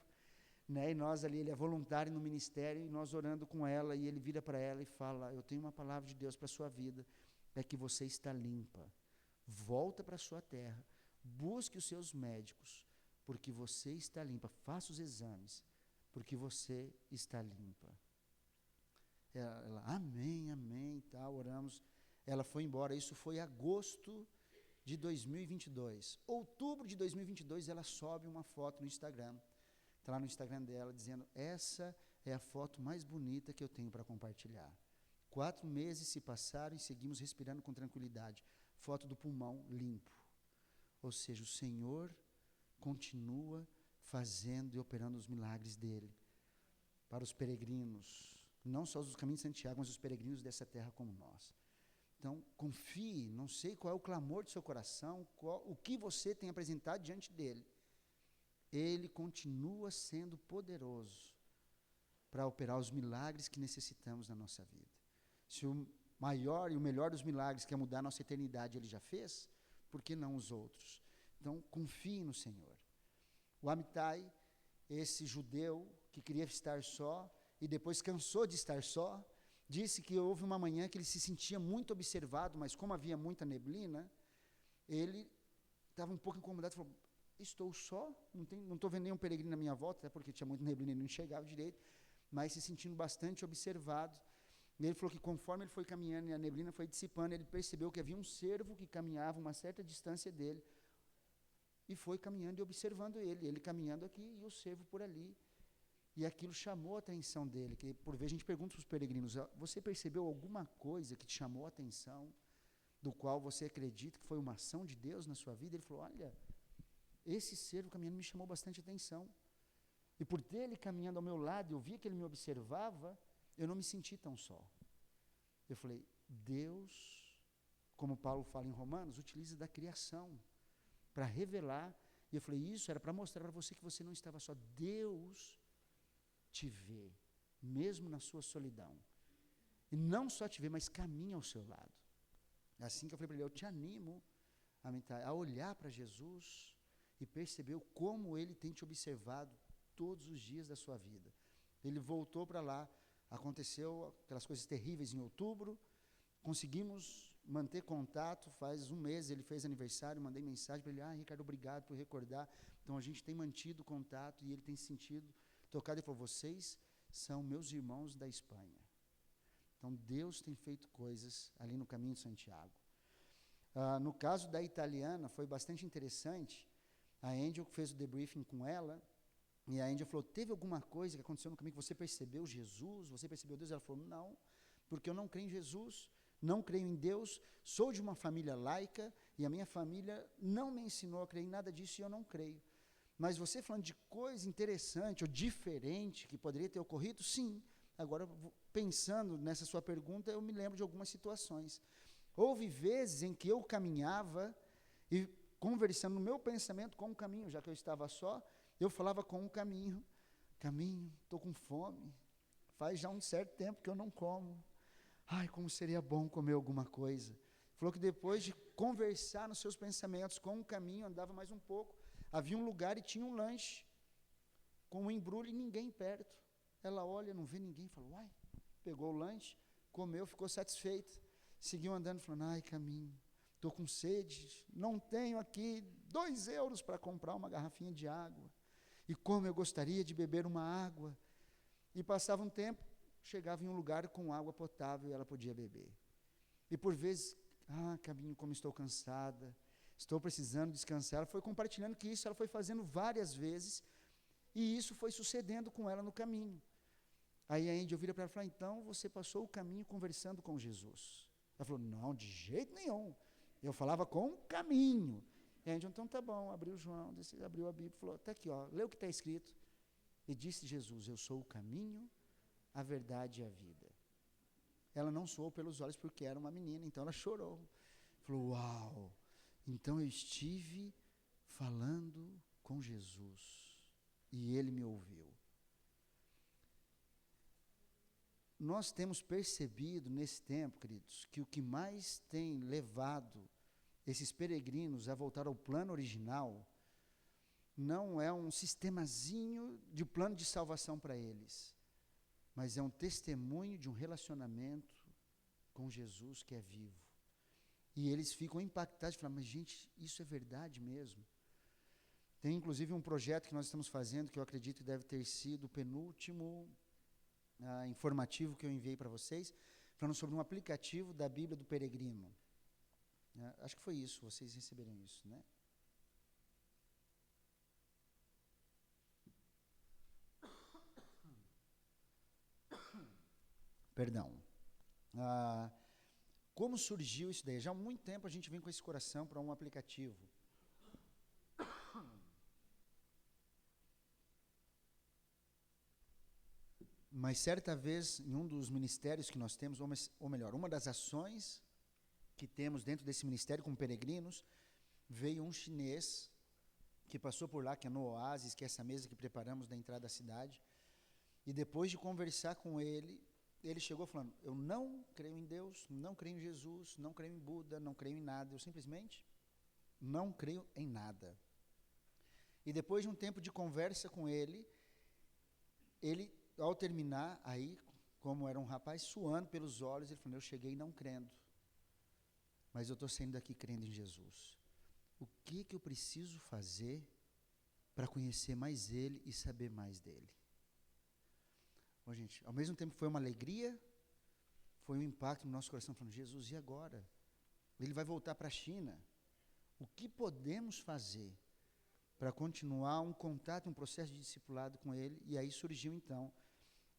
Speaker 2: né? E nós ali, ele é voluntário no ministério, e nós orando com ela, e ele vira para ela e fala, eu tenho uma palavra de Deus para a sua vida, é que você está limpa, volta para a sua terra, busque os seus médicos, porque você está limpa, faça os exames, porque você está limpa. Ela, amém, amém, tal, oramos. Ela foi embora, isso foi agosto de 2022. Outubro de 2022, ela sobe uma foto no Instagram. Está lá no Instagram dela, dizendo, essa é a foto mais bonita que eu tenho para compartilhar. 4 meses se passaram e seguimos respirando com tranquilidade. Foto do pulmão limpo. Ou seja, o Senhor continua fazendo e operando os milagres dele para os peregrinos, não só os caminhos de Santiago, mas os peregrinos dessa terra como nós. Então, confie, não sei qual é o clamor do seu coração, o que você tem apresentado diante dele. Ele continua sendo poderoso para operar os milagres que necessitamos na nossa vida. Se o maior e o melhor dos milagres, que é mudar a nossa eternidade, ele já fez, por que não os outros? Então, confie no Senhor. O Amitai, esse judeu que queria estar só e depois cansou de estar só, disse que houve uma manhã que ele se sentia muito observado, mas como havia muita neblina, ele estava um pouco incomodado, falou, estou só, não estou vendo nenhum peregrino na minha volta, até porque tinha muita neblina e não enxergava direito, mas se sentindo bastante observado. E ele falou que conforme ele foi caminhando e a neblina foi dissipando, ele percebeu que havia um cervo que caminhava uma certa distância dele, e foi caminhando e observando ele caminhando aqui e o cervo por ali. E aquilo chamou a atenção dele, que por vezes a gente pergunta para os peregrinos, você percebeu alguma coisa que te chamou a atenção, do qual você acredita que foi uma ação de Deus na sua vida? Ele falou, olha, esse cervo caminhando me chamou bastante atenção. E por ter ele caminhando ao meu lado, eu via que ele me observava, eu não me senti tão só. Eu falei, Deus, como Paulo fala em Romanos, utiliza da criação para revelar. E eu falei, isso era para mostrar para você que você não estava só. Deus te vê, mesmo na sua solidão. E não só te vê, mas caminha ao seu lado. É assim que eu falei para ele, eu te animo a olhar para Jesus e perceber como ele tem te observado todos os dias da sua vida. Ele voltou para lá, aconteceu aquelas coisas terríveis em outubro, conseguimos manter contato. Faz um mês ele fez aniversário, mandei mensagem para ele, Ricardo, obrigado por recordar. Então a gente tem mantido contato e ele tem se sentido tocado. Ele falou, vocês são meus irmãos da Espanha. Então Deus tem feito coisas ali no caminho de Santiago. No caso da italiana, foi bastante interessante. A Angel fez o debriefing com ela, e a Angel falou, teve alguma coisa que aconteceu no caminho que você percebeu Jesus, você percebeu Deus? Ela falou, não, porque eu não creio em Jesus, não creio em Deus, sou de uma família laica, e a minha família não me ensinou a crer em nada disso, e eu não creio. Mas você falando de coisa interessante ou diferente que poderia ter ocorrido, sim. Agora, pensando nessa sua pergunta, eu me lembro de algumas situações. Houve vezes em que eu caminhava e conversando no meu pensamento com o caminho, já que eu estava só, eu falava com o caminho, estou com fome, faz já um certo tempo que eu não como. Ai, como seria bom comer alguma coisa. Falou que depois de conversar nos seus pensamentos com o caminho, andava mais um pouco, havia um lugar e tinha um lanche, com um embrulho e ninguém perto. Ela olha, não vê ninguém, fala, uai, pegou o lanche, comeu, ficou satisfeita. Seguiu andando, falando, ai, caminho, estou com sede, não tenho aqui 2 euros para comprar uma garrafinha de água. E como eu gostaria de beber uma água. E passava um tempo, chegava em um lugar com água potável e ela podia beber. E por vezes, caminho, como estou cansada, estou precisando descansar. Ela foi compartilhando que isso ela foi fazendo várias vezes, e isso foi sucedendo com ela no caminho. Aí a Índia vira para ela e fala, então você passou o caminho conversando com Jesus. Ela falou, não, de jeito nenhum. Eu falava com o caminho. E a Índia, então tá bom, abriu João, abriu a Bíblia, falou, está aqui, ó, lê o que está escrito. E disse Jesus, eu sou o caminho, a verdade e a vida. Ela não soou pelos olhos porque era uma menina, então ela chorou. Falou, uau, então eu estive falando com Jesus e ele me ouviu. Nós temos percebido nesse tempo, queridos, que o que mais tem levado esses peregrinos a voltar ao plano original não é um sistemazinho de plano de salvação para eles, mas é um testemunho de um relacionamento com Jesus que é vivo. E eles ficam impactados e falam, mas gente, isso é verdade mesmo? Tem inclusive um projeto que nós estamos fazendo, que eu acredito que deve ter sido o penúltimo informativo que eu enviei para vocês, falando sobre um aplicativo da Bíblia do Peregrino. Acho que foi isso, vocês receberam isso, né? Perdão. Como surgiu isso daí? Já há muito tempo a gente vem com esse coração para um aplicativo. Mas certa vez, em um dos ministérios que nós temos, ou melhor, uma das ações que temos dentro desse ministério como peregrinos, veio um chinês que passou por lá, que é no Oásis, que é essa mesa que preparamos da entrada da cidade, e depois de conversar com ele, ele chegou falando, eu não creio em Deus, não creio em Jesus, não creio em Buda, não creio em nada, eu simplesmente não creio em nada. E depois de um tempo de conversa com ele, ao terminar, aí, como era um rapaz suando pelos olhos, ele falou, eu cheguei não crendo, mas eu estou saindo daqui crendo em Jesus. O que eu preciso fazer para conhecer mais ele e saber mais dele? Bom, gente, ao mesmo tempo que foi uma alegria, foi um impacto no nosso coração, falando, Jesus, e agora? Ele vai voltar para a China. O que podemos fazer para continuar um contato, um processo de discipulado com ele? E aí surgiu, então,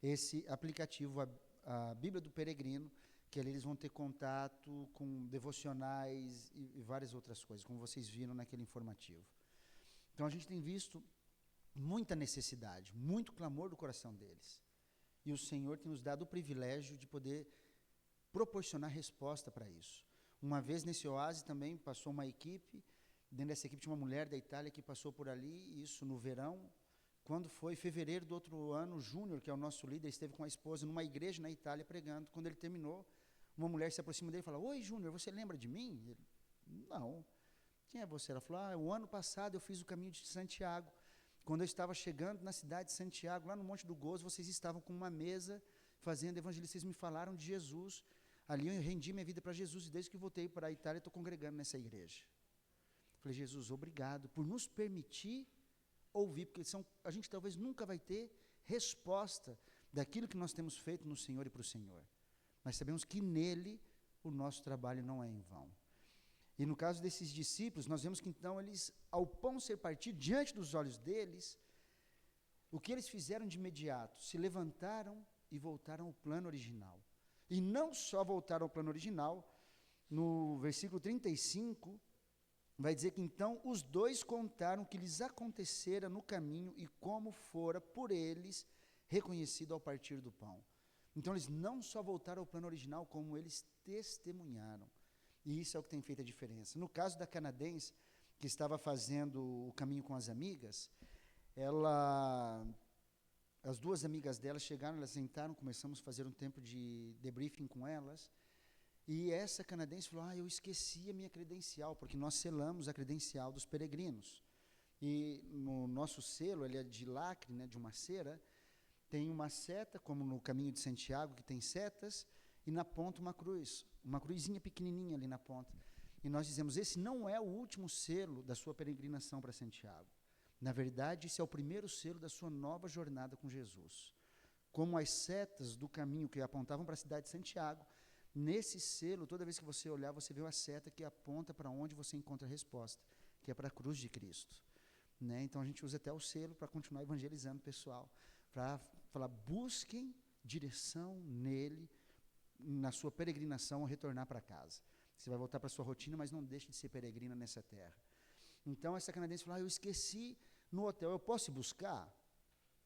Speaker 2: esse aplicativo, a Bíblia do Peregrino, que ali eles vão ter contato com devocionais e várias outras coisas, como vocês viram naquele informativo. Então, a gente tem visto muita necessidade, muito clamor do coração deles. E o Senhor tem nos dado o privilégio de poder proporcionar resposta para isso. Uma vez nesse oásis também passou uma equipe, dentro dessa equipe tinha uma mulher da Itália que passou por ali, isso no verão. Quando foi fevereiro do outro ano, o Júnior, que é o nosso líder, esteve com a esposa numa igreja na Itália pregando. Quando ele terminou, uma mulher se aproxima dele e fala, oi Júnior, você lembra de mim? Ele, não. Quem é você? Ela falou, o ano passado eu fiz o caminho de Santiago. Quando eu estava chegando na cidade de Santiago, lá no Monte do Gozo, vocês estavam com uma mesa fazendo evangelismo, vocês me falaram de Jesus. Ali eu rendi minha vida para Jesus, e desde que voltei para a Itália, estou congregando nessa igreja. Falei, Jesus, obrigado por nos permitir ouvir, porque a gente talvez nunca vai ter resposta daquilo que nós temos feito no Senhor e para o Senhor. Mas sabemos que nele o nosso trabalho não é em vão. E no caso desses discípulos, nós vemos que então eles, ao pão ser partido diante dos olhos deles, o que eles fizeram de imediato? Se levantaram e voltaram ao plano original. E não só voltaram ao plano original, no versículo 35, vai dizer que então os dois contaram o que lhes acontecera no caminho e como fora por eles reconhecido ao partir do pão. Então eles não só voltaram ao plano original, como eles testemunharam. E isso é o que tem feito a diferença. No caso da canadense, que estava fazendo o caminho com as amigas, as duas amigas dela chegaram, elas sentaram, começamos a fazer um tempo de debriefing com elas, e essa canadense falou, eu esqueci a minha credencial, porque nós selamos a credencial dos peregrinos. E no nosso selo, ele é de lacre, né, de uma cera, tem uma seta, como no caminho de Santiago, que tem setas, e na ponta uma cruzinha pequenininha ali na ponta. E nós dizemos, esse não é o último selo da sua peregrinação para Santiago. Na verdade, esse é o primeiro selo da sua nova jornada com Jesus. Como as setas do caminho que apontavam para a cidade de Santiago, nesse selo, toda vez que você olhar, você vê a seta que aponta para onde você encontra a resposta, que é para a cruz de Cristo. Né? Então, a gente usa até o selo para continuar evangelizando o pessoal, para falar, busquem direção nele, na sua peregrinação ao retornar para casa. Você vai voltar para a sua rotina, mas não deixe de ser peregrina nessa terra. Então, essa canadense falou, eu esqueci no hotel, eu posso buscar?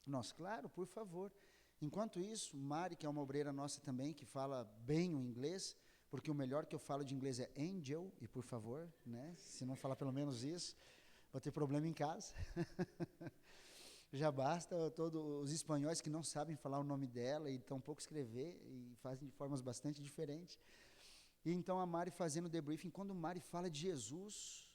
Speaker 2: Nós, claro, por favor. Enquanto isso, Mari, que é uma obreira nossa também, que fala bem o inglês, porque o melhor que eu falo de inglês é angel, e por favor, né? Se não falar pelo menos isso, vou ter problema em casa. Já basta todos os espanhóis que não sabem falar o nome dela e tampouco escrever, e fazem de formas bastante diferentes. E então a Mari fazendo debriefing, quando Mari fala de Jesus,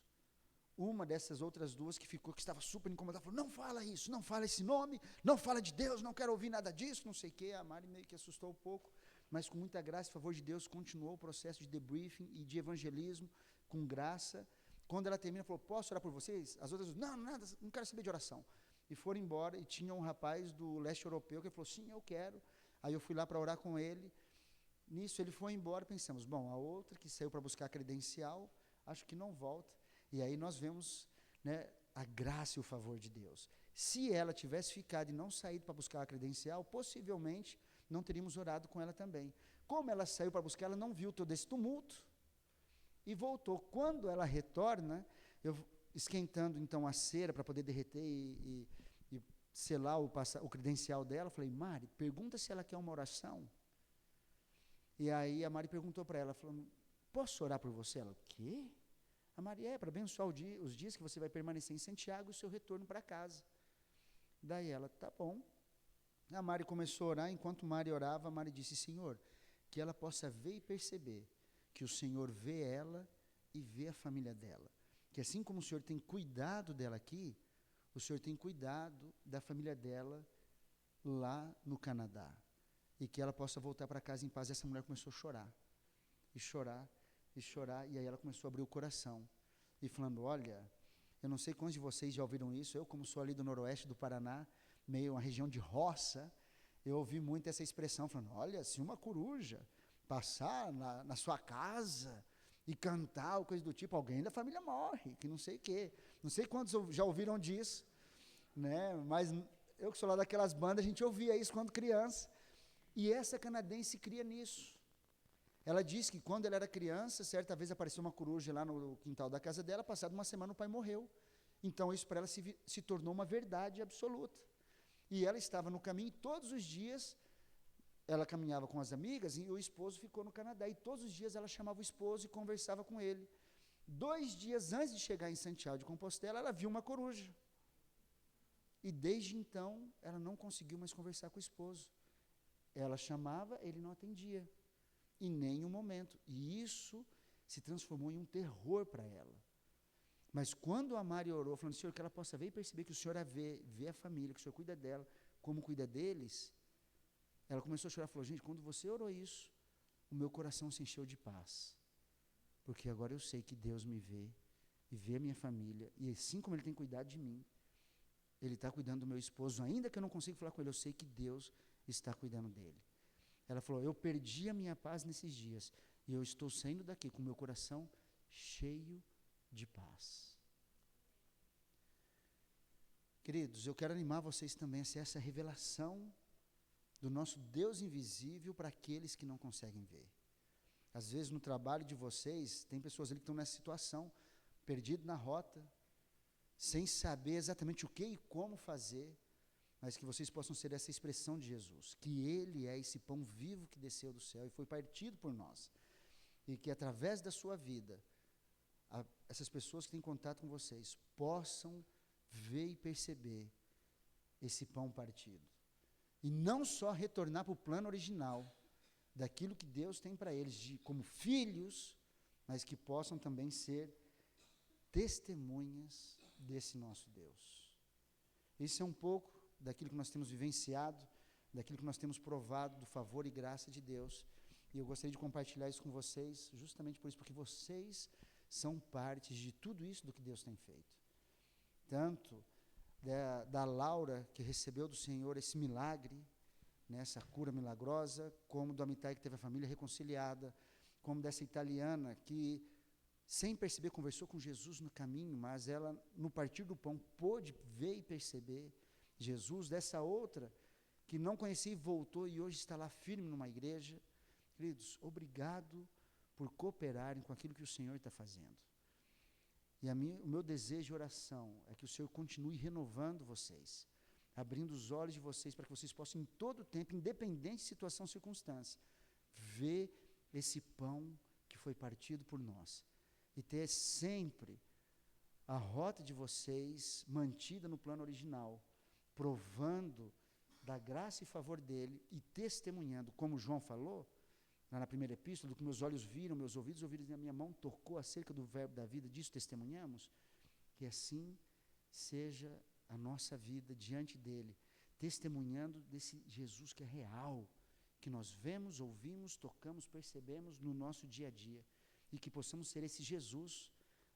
Speaker 2: uma dessas outras duas que estava super incomodada, falou, não fala isso, não fala esse nome, não fala de Deus, não quero ouvir nada disso, não sei o quê. A Mari meio que assustou um pouco, mas com muita graça e favor de Deus, continuou o processo de debriefing e de evangelismo, com graça. Quando ela termina, falou, posso orar por vocês? As outras, não, nada, não quero saber de oração. E foram embora, e tinha um rapaz do leste europeu que falou, sim, eu quero. Aí eu fui lá para orar com ele. Nisso ele foi embora, pensamos, bom, a outra que saiu para buscar a credencial, acho que não volta. E aí nós vemos, né, a graça e o favor de Deus. Se ela tivesse ficado e não saído para buscar a credencial, possivelmente não teríamos orado com ela também. Como ela saiu para buscar, ela não viu todo esse tumulto e voltou. Quando ela retorna, eu esquentando então a cera para poder derreter e selar o credencial dela, falei, Mari, pergunta se ela quer uma oração. E aí a Mari perguntou para ela, falando, posso orar por você? Ela, o quê? A Mari, para abençoar os dias que você vai permanecer em Santiago e o seu retorno para casa. Daí ela, tá bom. A Mari começou a orar, enquanto Mari orava, a Mari disse, Senhor, que ela possa ver e perceber que o Senhor vê ela e vê a família dela. Que assim como o Senhor tem cuidado dela aqui, o Senhor tem cuidado da família dela lá no Canadá. E que ela possa voltar para casa em paz. E essa mulher começou a chorar. E chorar. E chorar, e aí ela começou a abrir o coração, e falando, olha, eu não sei quantos de vocês já ouviram isso, eu como sou ali do noroeste do Paraná, meio uma região de roça, eu ouvi muito essa expressão, falando, olha, se uma coruja passar na sua casa e cantar, ou coisa do tipo, alguém da família morre, que não sei o quê, não sei quantos já ouviram disso, né? Mas eu que sou lá daquelas bandas, a gente ouvia isso quando criança, e essa canadense cria nisso. Ela disse que quando ela era criança, certa vez apareceu uma coruja lá no quintal da casa dela, passada uma semana o pai morreu. Então isso para ela se tornou uma verdade absoluta. E ela estava no caminho, e todos os dias ela caminhava com as amigas, e o esposo ficou no Canadá, e todos os dias ela chamava o esposo e conversava com ele. 2 dias antes de chegar em Santiago de Compostela, ela viu uma coruja. E desde então, ela não conseguiu mais conversar com o esposo. Ela chamava, ele não atendia. Em nenhum momento. E isso se transformou em um terror para ela. Mas quando a Mari orou, falando, Senhor, que ela possa ver e perceber que o Senhor a vê a família, que o Senhor cuida dela, como cuida deles, ela começou a chorar, falou, gente, quando você orou isso, o meu coração se encheu de paz, porque agora eu sei que Deus me vê, e vê a minha família, e assim como Ele tem cuidado de mim, Ele está cuidando do meu esposo, ainda que eu não consiga falar com ele, eu sei que Deus está cuidando dele. Ela falou, eu perdi a minha paz nesses dias, e eu estou saindo daqui com o meu coração cheio de paz. Queridos, eu quero animar vocês também a ser essa revelação do nosso Deus invisível para aqueles que não conseguem ver. Às vezes no trabalho de vocês, tem pessoas ali que estão nessa situação, perdido na rota, sem saber exatamente o que e como fazer, mas que vocês possam ser essa expressão de Jesus, que Ele é esse pão vivo que desceu do céu e foi partido por nós, e que através da sua vida, essas pessoas que têm contato com vocês, possam ver e perceber esse pão partido, e não só retornar para o plano original, daquilo que Deus tem para eles, como filhos, mas que possam também ser testemunhas desse nosso Deus. Isso é um pouco daquilo que nós temos vivenciado, daquilo que nós temos provado do favor e graça de Deus, e eu gostaria de compartilhar isso com vocês, justamente por isso, porque vocês são partes de tudo isso do que Deus tem feito. Tanto da Laura, que recebeu do Senhor esse milagre, essa cura milagrosa, como do Amitai, que teve a família reconciliada, como dessa italiana que, sem perceber, conversou com Jesus no caminho, mas ela, no partir do pão, pôde ver e perceber Jesus, dessa outra, que não conhecia e voltou, e hoje está lá firme numa igreja. Queridos, obrigado por cooperarem com aquilo que o Senhor está fazendo. E o meu desejo e oração é que o Senhor continue renovando vocês, abrindo os olhos de vocês, para que vocês possam, em todo o tempo, independente de situação ou circunstância, ver esse pão que foi partido por nós, e ter sempre a rota de vocês mantida no plano original, provando da graça e favor dele, e testemunhando, como João falou, lá na primeira epístola, do que meus olhos viram, meus ouvidos ouviram, e a minha mão tocou acerca do verbo da vida, disso testemunhamos, que assim seja a nossa vida diante dele, testemunhando desse Jesus que é real, que nós vemos, ouvimos, tocamos, percebemos no nosso dia a dia, e que possamos ser esse Jesus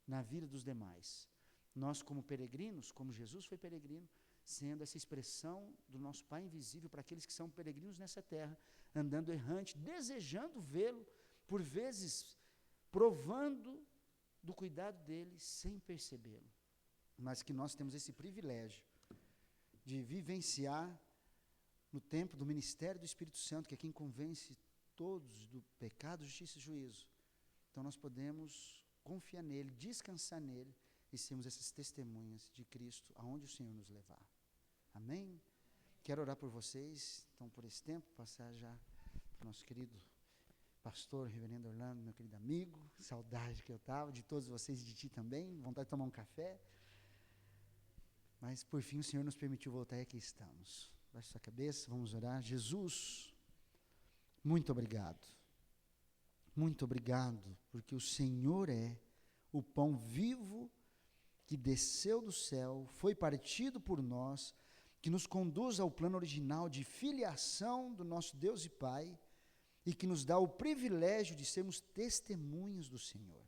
Speaker 2: na vida dos demais. Nós, como peregrinos, como Jesus foi peregrino, sendo essa expressão do nosso Pai invisível para aqueles que são peregrinos nessa terra, andando errante, desejando vê-lo, por vezes provando do cuidado dele sem percebê-lo, mas que nós temos esse privilégio de vivenciar no tempo do ministério do Espírito Santo, que é quem convence todos do pecado, justiça e juízo. Então nós podemos confiar nele, descansar nele, e sermos essas testemunhas de Cristo, aonde o Senhor nos levar. Amém? Quero orar por vocês, então, por esse tempo, passar já para o nosso querido pastor, reverendo Orlando, meu querido amigo, saudade que eu estava, de todos vocês e de ti também, vontade de tomar um café, mas por fim o Senhor nos permitiu voltar e aqui estamos. Baixe sua cabeça, vamos orar. Jesus, muito obrigado, porque o Senhor é o pão vivo que desceu do céu, foi partido por nós, que nos conduz ao plano original de filiação do nosso Deus e Pai, e que nos dá o privilégio de sermos testemunhas do Senhor.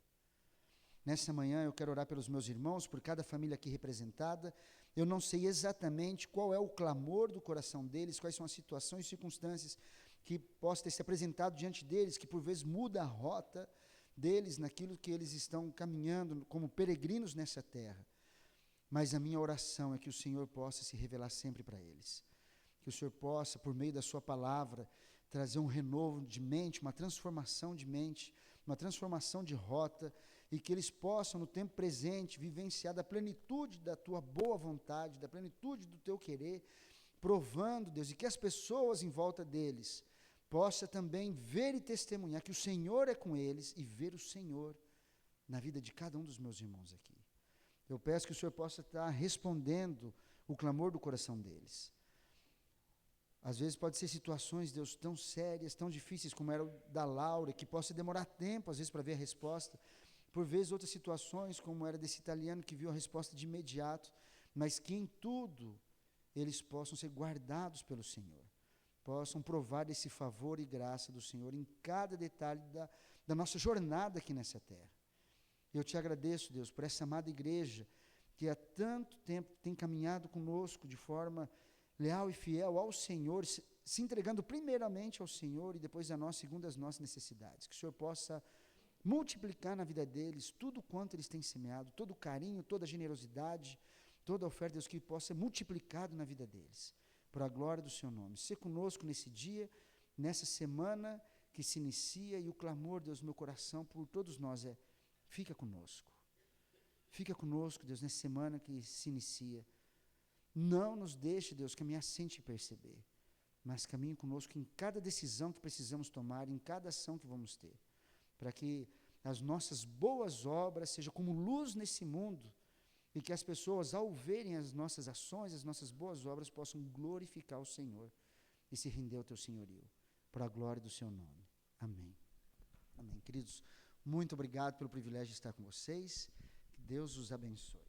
Speaker 2: Nessa manhã eu quero orar pelos meus irmãos, por cada família aqui representada. Eu não sei exatamente qual é o clamor do coração deles, quais são as situações e circunstâncias que possam ter se apresentado diante deles, que por vezes muda a rota deles naquilo que eles estão caminhando como peregrinos nessa terra. Mas a minha oração é que o Senhor possa se revelar sempre para eles. Que o Senhor possa, por meio da sua palavra, trazer um renovo de mente, uma transformação de mente, uma transformação de rota, e que eles possam, no tempo presente, vivenciar da plenitude da tua boa vontade, da plenitude do teu querer, provando, Deus, e que as pessoas em volta deles possam também ver e testemunhar que o Senhor é com eles, e ver o Senhor na vida de cada um dos meus irmãos aqui. Eu peço que o Senhor possa estar respondendo o clamor do coração deles. Às vezes pode ser situações, Deus, tão sérias, tão difíceis, como era o da Laura, que possa demorar tempo, às vezes, para ver a resposta. Por vezes, outras situações, como era desse italiano, que viu a resposta de imediato, mas que em tudo eles possam ser guardados pelo Senhor. possam provar desse favor e graça do Senhor em cada detalhe da nossa jornada aqui nessa terra. Eu te agradeço, Deus, por essa amada igreja que há tanto tempo tem caminhado conosco de forma leal e fiel ao Senhor, se entregando primeiramente ao Senhor e depois a nós, segundo as nossas necessidades. Que o Senhor possa multiplicar na vida deles tudo quanto eles têm semeado, todo o carinho, toda a generosidade, toda a oferta, Deus, que possa ser multiplicado na vida deles, para a glória do Seu nome. Se conosco nesse dia, nessa semana que se inicia, e o clamor, Deus, no meu coração por todos nós é: fica conosco. Fica conosco, Deus, nessa semana que se inicia. Não nos deixe, Deus, caminhar sem te perceber, mas caminhe conosco em cada decisão que precisamos tomar, em cada ação que vamos ter, para que as nossas boas obras sejam como luz nesse mundo, e que as pessoas, ao verem as nossas ações, as nossas boas obras, possam glorificar o Senhor e se render ao teu senhorio, para a glória do seu nome. Amém. Amém. Queridos, muito obrigado pelo privilégio de estar com vocês. Que Deus os abençoe.